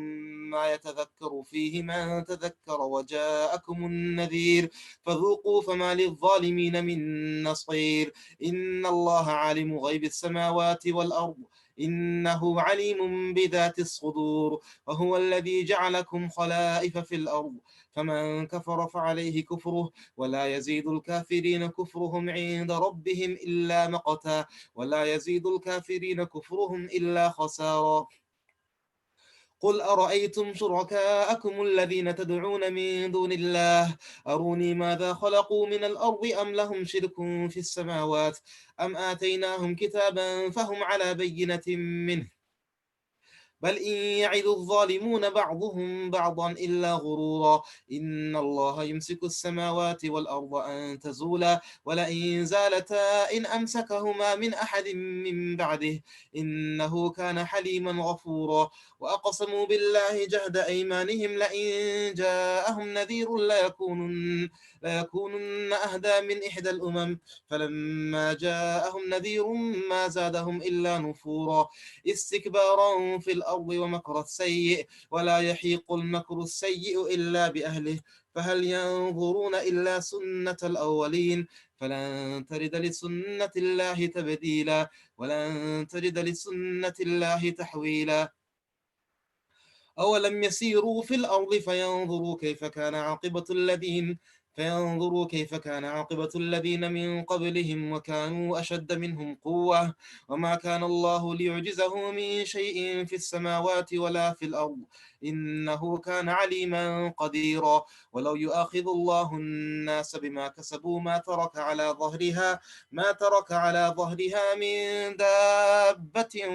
[SPEAKER 3] ما يتذكر فيه من تذكر وجاءكم النذير فذوقوا فما للظالمين من نصير إن الله عالم غيب السماوات والأرض إنه عليم بذات الصدور وهو الذي جعلكم خلائف في الأرض فمن كفر فعليه كفره ولا يزيد الكافرين كفرهم عند ربهم إلا مقتا ولا يزيد الكافرين كفرهم إلا خسارا قل أرأيتم شركاءكم الذين تدعون من دون الله أروني ماذا خلقوا من الأرض أم لهم شرك في السماوات أم آتيناهم كتابا فهم على بينة منه بل إن يعد الظالمون بعضهم بعضا إلا غرورا إن الله يمسك السماوات والأرض أن تزولا ولئن زالتا إن أمسكهما من أحد من بعده إنه كان حليما غفورا وأقسموا بالله جهد أيمانهم لئن جاءهم نذير ليكونن أهدى من إحدى الأمم فلما جاءهم نذير ما زادهم إلا نفورا استكبارا في الأرض ومكر السيء ولا يحيق المكر السيء إلا بأهله فهل ينظرون إلا سنة الأولين فلن تجد لسنة الله تبديلا ولن تجد لسنة الله تحويلا أولم يسيروا في الأرض فينظروا كيف كان عاقبة الذين من قبلهم وكانوا أشد منهم قوة وما كان الله ليعجزه من شيء في السماوات ولا في الأرض إنه كان عليما قديرا ولو يؤاخذ الله الناس بما كسبوا ما ترك على ظهرها من دابة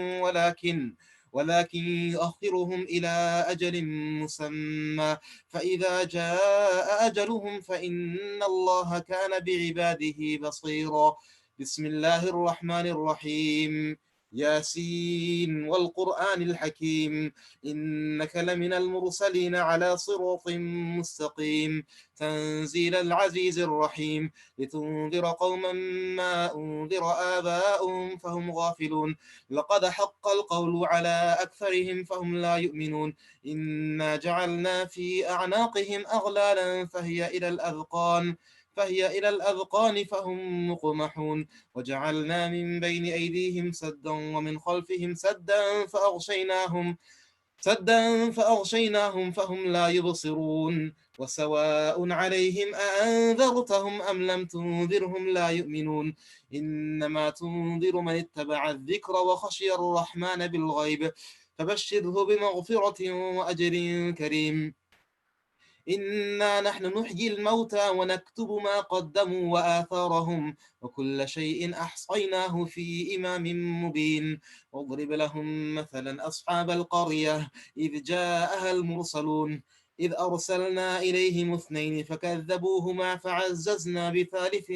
[SPEAKER 3] ولكن يؤخرهم إلى أجل مسمى فإذا جاء أجلهم فإن الله كان بعباده بصيرا. بسم الله الرحمن الرحيم. ياسين والقرآن الحكيم إنك لمن المرسلين على صراط مستقيم تنزيل العزيز الرحيم لتنذر قوما ما أنذر آباؤهم فهم غافلون لقد حق القول على أكثرهم فهم لا يؤمنون إنا جعلنا في أعناقهم أغلالا فهي إلى الأذقان فهم مقمحون وجعلنا من بين أيديهم سدا ومن خلفهم سدا فأغشيناهم فهم لا يبصرون وسواء عليهم أأنذرتهم أم لم تنذرهم لا يؤمنون إنما تنذر من اتبع الذكر وخشي الرحمن بالغيب فبشره بمغفرة وأجر كريم. إنا نحن نحيي الموتى ونكتب ما قدموا وآثارهم وكل شيء أحصيناه في إمام مبين واضرب لهم مثلا أصحاب القرية إذ جاءها المرسلون إذ أرسلنا إليهم اثنين فكذبوهما فعززنا بثالث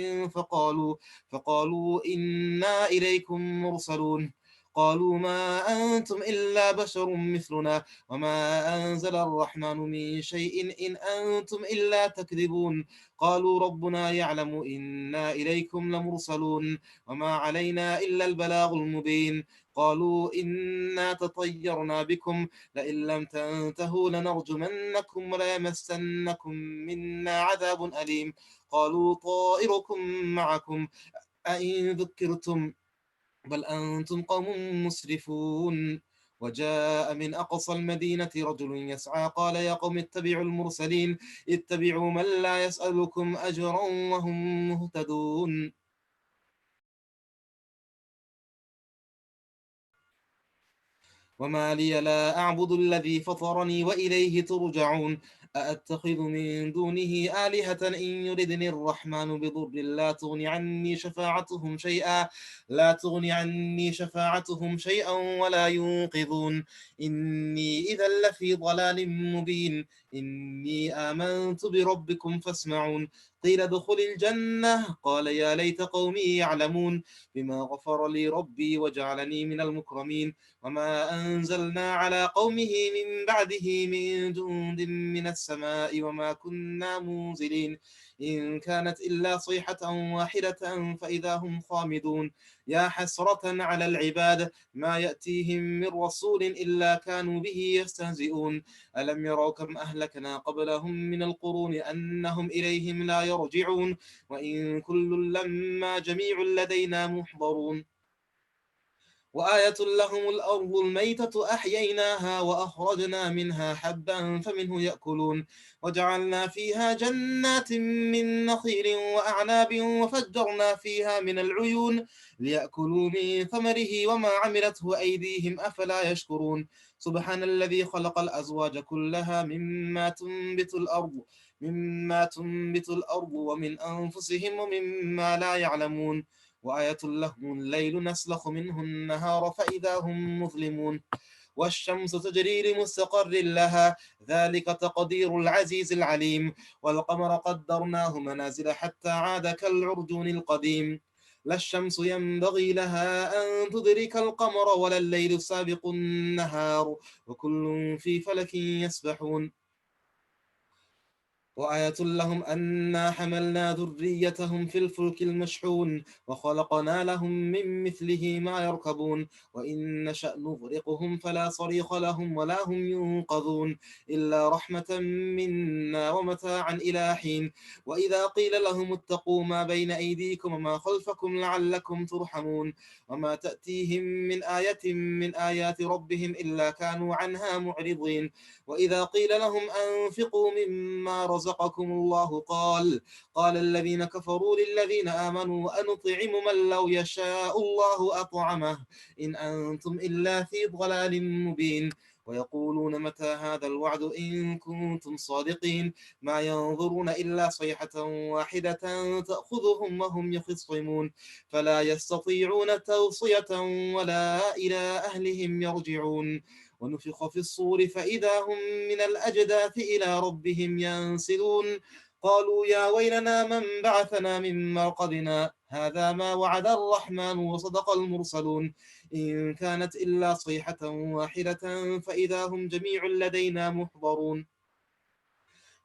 [SPEAKER 3] فقالوا إنا إليكم مرسلون قالوا ما أنتم إلا بشر مثلنا وما أنزل الرحمن من شيء إن أنتم إلا تكذبون قالوا ربنا يعلم إنا إليكم لمرسلون وما علينا إلا البلاغ المبين قالوا إنا تطيرنا بكم لئن لم تنتهوا لنرجمنكم وليمسنكم منا عذاب أليم قالوا طائركم معكم أئن ذكرتم بل أنتم قوم مسرفون وجاء من أقصى المدينة رجل يسعى قال يا قوم اتبعوا المرسلين اتبعوا من لا يسألكم أجرا وهم مهتدون وما لي لا أعبد الذي فطرني وإليه ترجعون أأتخذ من دونه آلهة إن يردني الرحمن بضر لا تغني عني شفاعتهم شيئا ولا ينقذون إني إذا لفي ضلال مبين إني آمنت بربكم فاسمعون قيل ادخل الجنة قال يا ليت قومي يعلمون بما غفر لي ربي وجعلني من المكرمين وما أنزلنا على قومه من بعده من جند من السماء وما كنا منزلين إن كانت إلا صيحة واحدة فإذا هم خامدون يا حسرة على العباد ما يأتيهم من رسول إلا كانوا به يستهزئون ألم يروا كم أهلكنا قبلهم من القرون أنهم إليهم لا يرجعون وإن كل لما جميع لدينا محضرون وآية لهم الأرض الميتة أحييناها وأخرجنا منها حبا فمنه يأكلون وجعلنا فيها جنات من نخيل وأعناب وفجرنا فيها من العيون ليأكلوا من ثمره وما عملته أيديهم أفلا يشكرون سبحان الذي خلق الأزواج كلها مما تنبت الأرض ومن أنفسهم ومما لا يعلمون وآية لهم الليل نسلخ منه النهار فإذا هم مظلمون والشمس تجري لمستقر لها ذلك تقدير العزيز العليم والقمر قدرناه منازل حتى عاد كالعرجون القديم لا الشمس ينبغي لها أن تدرك القمر ولا الليل سابق النهار وكل في فلك يسبحون وآية لهم أنا حملنا ذريتهم في الفلك المشحون وخلقنا لهم من مثله ما يركبون وإن نشأ نغرقهم فلا صريخ لهم ولا هم ينقذون إلا رحمة منا ومتاعا إلى حين وإذا قيل لهم اتقوا ما بين أيديكم وما خلفكم لعلكم ترحمون وما تأتيهم من آية من آيات ربهم إلا كانوا عنها معرضين وإذا قيل لهم أنفقوا مما رزقكم الله قال الذين كفروا للذين آمنوا أنطعم من لو يشاء الله أطعمه إن أنتم إلا في ضلال مبين ويقولون متى هذا الوعد إن كنتم صادقين ما ينظرون إلا صيحة واحدة تأخذهم وهم يخصمون فلا يستطيعون توصية ولا إلى أهلهم يرجعون ونفخ في الصور فإذا هم من الأجداث إلى ربهم ينسلون قالوا يا ويلنا من بعثنا من مرقدنا هذا ما وعد الرحمن وصدق المرسلون إن كانت إلا صيحة واحدة فإذا هم جميع لدينا محضرون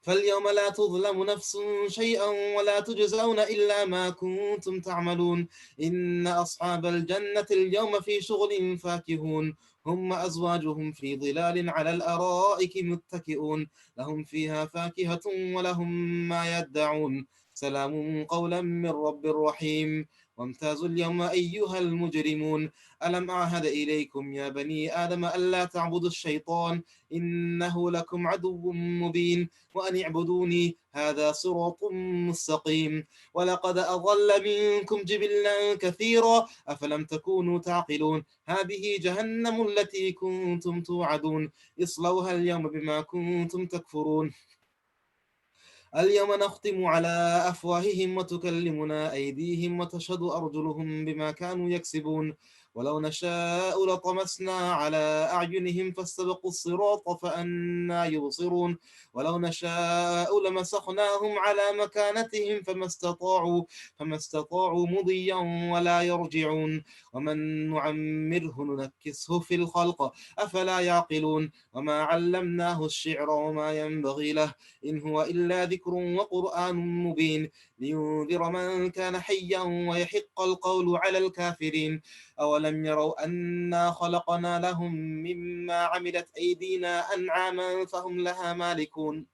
[SPEAKER 3] فاليوم لا تظلم نفس شيئا ولا تجزون إلا ما كنتم تعملون إن أصحاب الجنة اليوم في شغل فاكهون هم أزواجهم في ظلال على الأرائك متكئون لهم فيها فاكهة ولهم ما يدعون سلام قولا من رب رحيم وامتازوا اليوم أيها المجرمون ألم أعهد إليكم يا بني آدم ألا تعبدوا الشيطان إنه لكم عدو مبين وأن اعبدوني هذا صراط مستقيم ولقد أضل منكم جبلا كثيرا أفلم تكونوا تعقلون هذه جهنم التي كنتم توعدون اصلوها اليوم بما كنتم تكفرون اليوم نختم على أفواههم وتكلمنا أيديهم وتشهد أرجلهم بما كانوا يكسبون ولو نشاء لطمسنا على أعينهم فاستبقوا الصراط فأنا يبصرون ولو نشاء لمسخناهم على مكانتهم فما استطاعوا مضيا ولا يرجعون ومن نعمره ننكسه في الخلق أفلا يعقلون وما علمناه الشعر وما ينبغي له إن هو إلا ذكر وقرآن مبين لينذر من كان حيا ويحق القول على الكافرين أولم يروا أنا خلقنا لهم مما عملت أيدينا أنعاما فهم لها مالكون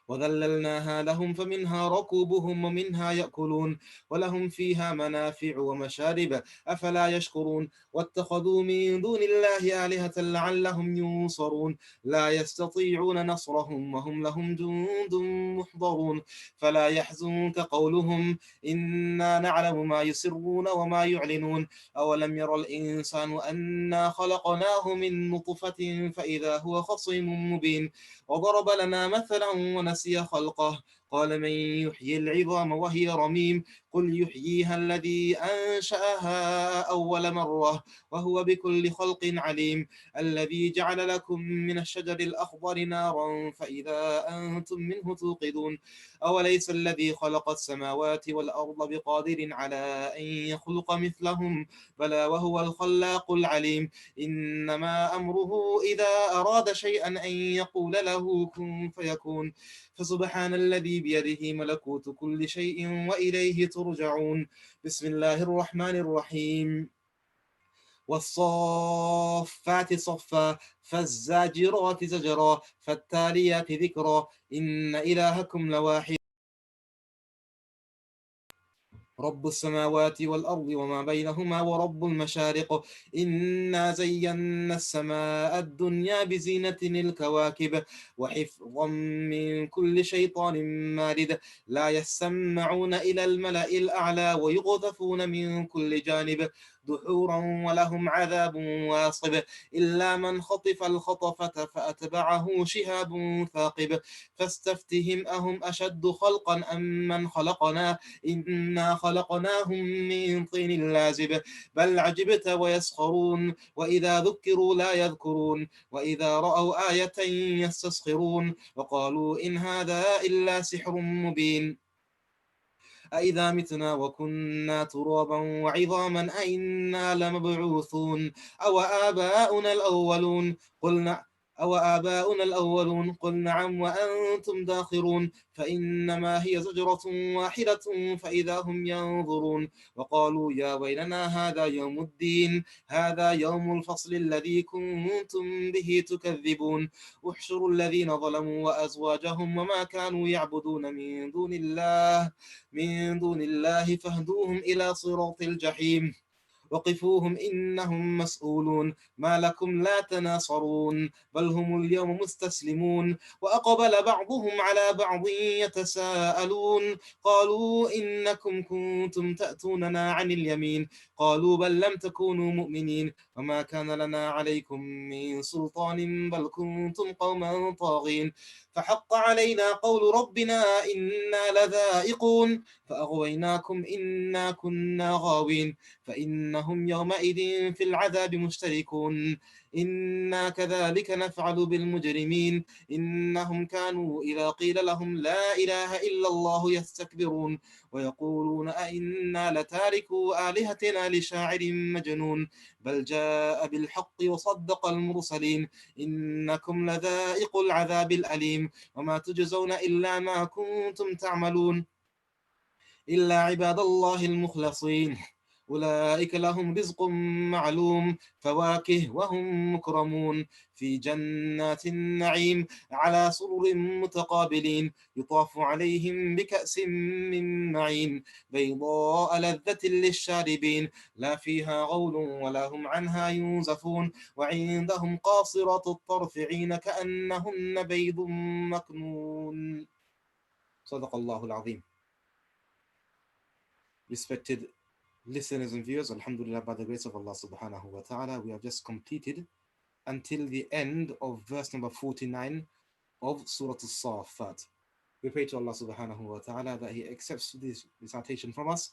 [SPEAKER 3] وذللناها لهم فمنها ركوبهم ومنها يأكلون ولهم فيها منافع ومشارب أفلا يشكرون واتخذوا من دون الله آلهة لعلهم ينصرون لا يستطيعون نصرهم وهم لهم جند محضرون فلا يحزنك قولهم إنا نعلم ما يسرون وما يعلنون أولم ير الإنسان أنا خلقناه من نطفة فإذا هو خصيم مبين وضرب لنا مثلا ونسي خلقه قال من يحيي العظام وهي رميم قل يحييها الذي أنشأها أول مرة وهو بكل خلق عليم الذي جعل لكم من الشجر الأخضر نارا فإذا أنتم منه توقدون أوليس الذي خلق السماوات والأرض بقادر على أن يخلق مثلهم بلى وهو الخلاق العليم إنما أمره إذا أراد شيئا أن يقول له كن فيكون فسبحان الذي بيده ملكوت كل شيء وإليه ترجعون بسم الله الرحمن الرحيم والصافات صفا فالزاجرات زجرا فالتاليات ذكرا إن إلهكم لواحد رب السماوات والأرض وما بينهما ورب المشارق إنا زينا السماء الدنيا بزينة الكواكب وحفظا من كل شيطان مارد لا يسمعون إلى الملأ الأعلى ويقذفون من كل جانب دحورا ولهم عذاب واصب إلا من خطف الخطفة فأتبعه شهاب ثاقب فاستفتهم أهم أشد خلقا أم من خلقنا إنا خلقناهم من طين لازب بل عجبت ويسخرون وإذا ذكروا لا يذكرون وإذا رأوا آية يستسخرون وقالوا إن هذا إلا سحر مبين أإذا متنا وكنا ترابا وعظاما أئنا لمبعوثون أو آباؤنا الأولون قل نعم وأنتم داخرون فإنما هي زجرة واحدة فإذا هم ينظرون وقالوا يا ويلنا هذا يوم الدين هذا يوم الفصل الذي كنتم به تكذبون احشروا الذين ظلموا وأزواجهم وما كانوا يعبدون من دون الله فاهدوهم إلى صراط الجحيم وقفوهم إنهم مسؤولون ما لكم لا تناصرون بل هم اليوم مستسلمون وأقبل بعضهم على بعض يتساءلون قالوا إنكم كنتم تأتوننا عن اليمين قالوا بل لم تكونوا مؤمنين وما كان لنا عليكم من سلطان بل كنتم قوما طاغين فحق علينا قول ربنا إنا لذائقون فأغويناكم إنا كنا غاوين فإنهم يومئذ في العذاب مشتركون إنا كذلك نفعل بالمجرمين إنهم كانوا إذا قيل لهم لا إله إلا الله يستكبرون ويقولون أئنا لتاركوا آلهتنا لشاعر مجنون بل جاء بالحق وصدق المرسلين إنكم لذائق العذاب الأليم وما تجزون إلا ما كنتم تعملون إلا عباد الله المخلصين أولئك لهم رزق معلوم فواكه وهم مكرمون في جنات النعيم على سرر متقابلين يطاف عليهم بكأس من معين بيضاء لذة للشاربين لا فيها غول ولا هم عنها ينزفون وعندهم قاصرات الطرف عين كأنهن بيض مكنون صدق الله العظيم. Respected listeners and viewers, alhamdulillah, by the grace of Allah subhanahu wa ta'ala, we have just completed until the end of verse number 49 of Surah As-Saffat. We pray to Allah subhanahu wa ta'ala that He accepts this recitation from us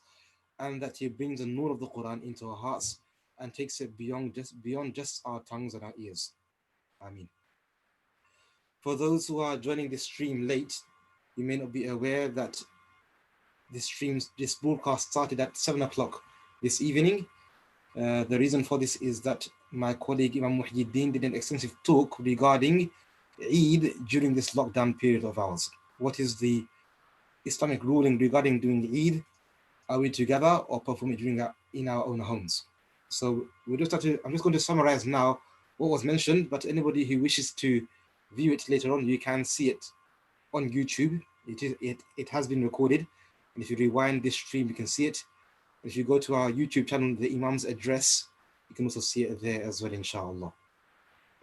[SPEAKER 3] and that He brings the nur of the Quran into our hearts and takes it beyond just our tongues and our ears. Ameen. For those who are joining this stream late, you may not be aware that this broadcast started at 7 o'clock this evening. The reason for this is that my colleague Imam Muhyiddin did an extensive talk regarding Eid during this lockdown period of ours. What is the Islamic ruling regarding doing Eid? Are we together or perform it in our own homes? So I'm just going to summarize now what was mentioned, but anybody who wishes to view it later on, you can see it on YouTube. It has been recorded. And if you rewind this stream, you can see it. If you go to our YouTube channel, the Imam's address, you can also see it there as well, inshallah.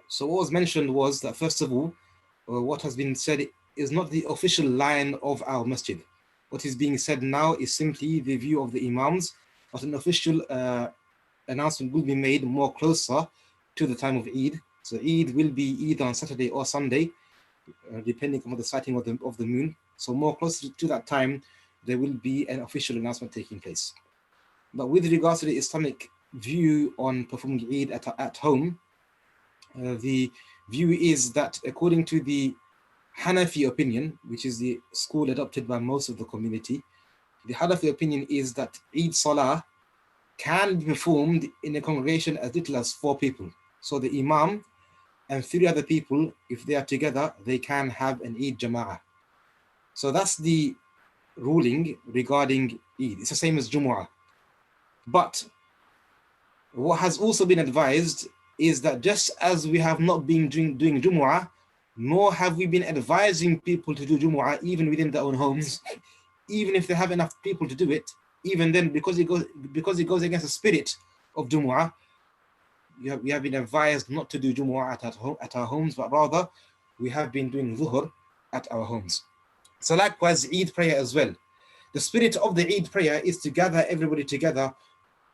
[SPEAKER 3] So what was mentioned was that, first of all, what has been said is not the official line of our masjid. What is being said now is simply the view of the Imams, but an official announcement will be made more closer to the time of Eid. So Eid will be either on Saturday or Sunday, depending on the sighting of the moon. So more closer to that time, there will be an official announcement taking place. But with regards to the Islamic view on performing Eid at home, the view is that according to the Hanafi opinion, which is the school adopted by most of the community, the Hanafi opinion is that Eid Salah can be performed in a congregation as little as 4 people. So the Imam and 3 other people, if they are together, they can have an Eid Jama'ah. So that's the ruling regarding Eid. It's the same as Jumu'ah. But what has also been advised is that just as we have not been doing Jumu'ah, nor have we been advising people to do Jumu'ah even within their own homes, even if they have enough people to do it, even then, because it goes against the spirit of Jumu'ah, we have been advised not to do Jumu'ah at our homes, but rather we have been doing Dhuhr at our homes. So likewise, Eid prayer as well. The spirit of the Eid prayer is to gather everybody together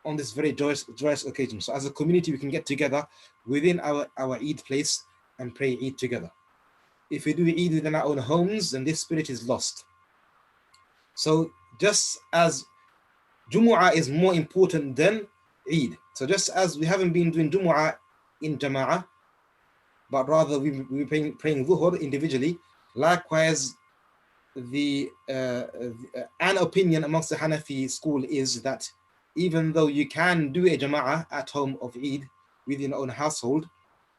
[SPEAKER 3] on this very joyous occasion. So as a community, we can get together within our Eid place and pray Eid together. If we do Eid within our own homes, then this spirit is lost. So just as Jumu'ah is more important than Eid. So just as we haven't been doing Jumu'ah in Jama'ah, but rather we're praying Dhuhr individually, likewise, an opinion amongst the Hanafi school is that even though you can do a Jama'ah at home of Eid within your own household,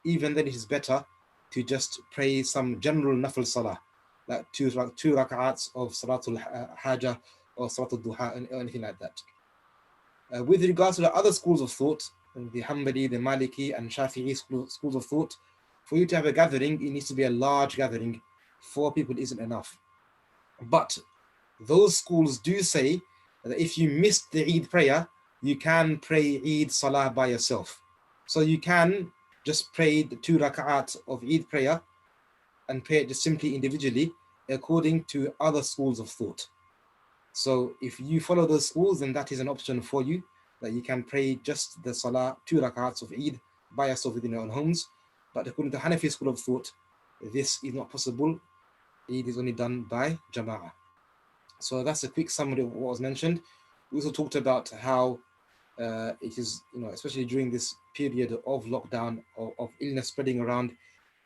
[SPEAKER 3] even then it is better to just pray some general Nafil Salah, like two rak'ats of Salatul Hajjah or Salatul Duha or anything like that. With regards to the other schools of thought, the Hanbali, the Maliki and Shafi'i schools of thought, for you to have a gathering, it needs to be a large gathering. 4 people isn't enough. But those schools do say that if you missed the Eid prayer, you can pray Eid Salah by yourself. So you can just pray the 2 rak'at of Eid prayer and pray it just simply individually according to other schools of thought. So if you follow those schools, then that is an option for you, that you can pray just the Salah, 2 rak'ats of Eid by yourself within your own homes. But according to Hanafi school of thought, this is not possible. Eid is only done by Jama'ah. So that's a quick summary of what was mentioned. We also talked about how it is, especially during this period of lockdown, of illness spreading around,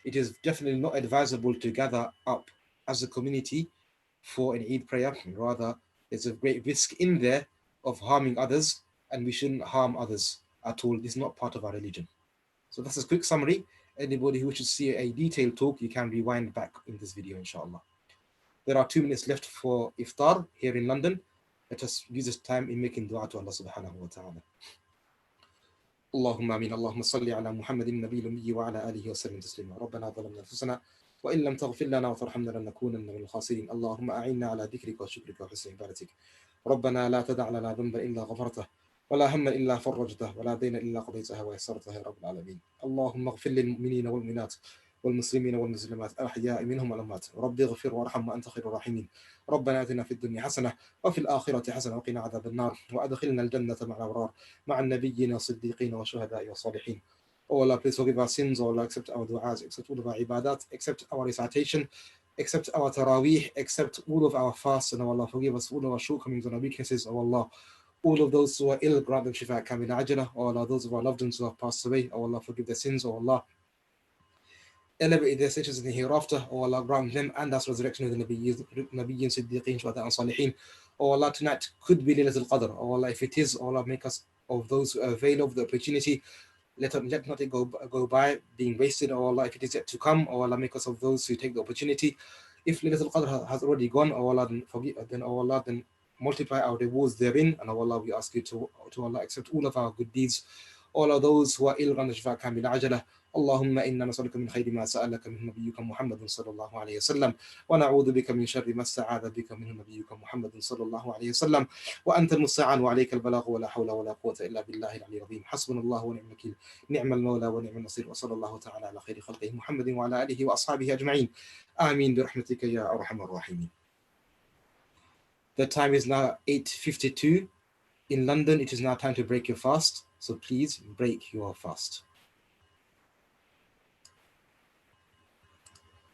[SPEAKER 3] it is definitely not advisable to gather up as a community for an Eid prayer. Rather, there's a great risk in there of harming others, and we shouldn't harm others at all. This is not part of our religion. So that's a quick summary. Anybody who wishes to see a detailed talk, you can rewind back in this video, inshallah. There are 2 minutes left for iftar here in London. Let us use this time in making dua to Allah subhanahu wa ta'ala. اللهم آمين. اللهم صل على محمد النبي الأمي وعلى آله وسلم تسليما. ربنا ظلمنا أنفسنا وإن لم تغفر لنا وترحمنا لنكونن من الخاسرين. اللهم أعنا على ذكرك وشكرك وحسن عبادتك. ربنا لا تدع لنا ذنبا إلا غفرته ولا هما إلا فرجته ولا دينا إلا قضيتها ويسرتها يا رب العالمين. اللهم اغفر للمؤمنين والمؤمنات والمسلمين والمسلمات الأحياء منهم والأموات. ربي اغفر وارحم وأنت خير الراحمين. ربنا آتنا في الدنيا حسنة وفي الآخرة حسنة وقنا عذاب النار وأدخلنا الجنة مع الأبرار مع النبيين والصديقين والشهداء والصالحين. Oh Allah, please forgive our sins. Oh Allah, accept our du'as, accept all of our ibadat, accept our recitation, accept our taraweeh, accept all of our fasts, and oh Allah, forgive us all of our shortcomings and our weaknesses. Oh Allah, all of those who are ill, grant them shifa kamila ajala. Oh Allah, those of our loved ones who have passed away, oh Allah, forgive their sins. Oh Allah, elevate their status in the hereafter. Oh Allah, grant them and us resurrection of the Nabiyyin, Siddiqeen, Shuhada and Salihin. Oh Allah, tonight could be Laylatul Qadr. Oh Allah, if it is, oh Allah, make us of those who avail of the opportunity. Let not it go by being wasted. Oh Allah, if it is yet to come, oh Allah, make us of those who take the opportunity. If Laylatul Qadr has already gone, oh Allah, then forgive, then oh Allah, then multiply our rewards therein. And oh Allah, we ask you to Allah, accept all of our good deeds. All of those who are ill, grant shifaa kamila ajala. اللهم إنا نسألك من خير ما سألك منه نبيك محمد صلى الله عليه وسلم ونعوذ بك من شر ما استعاذ بك منه نبيك محمد صلى الله عليه وسلم وأنت المستعان وعليك البلاغ ولا حول ولا قوة إلا بالله العلي العظيم. حسبنا الله ونعم الوكيل نعم المولى ونعم النصير وصلى الله تعالى على خير خلقه محمد وعلى آله وأصحابه أجمعين آمين برحمتك يا أرحم الراحمين. The time is now 8:52 in London. It is now time to break your fast, so please break your fast.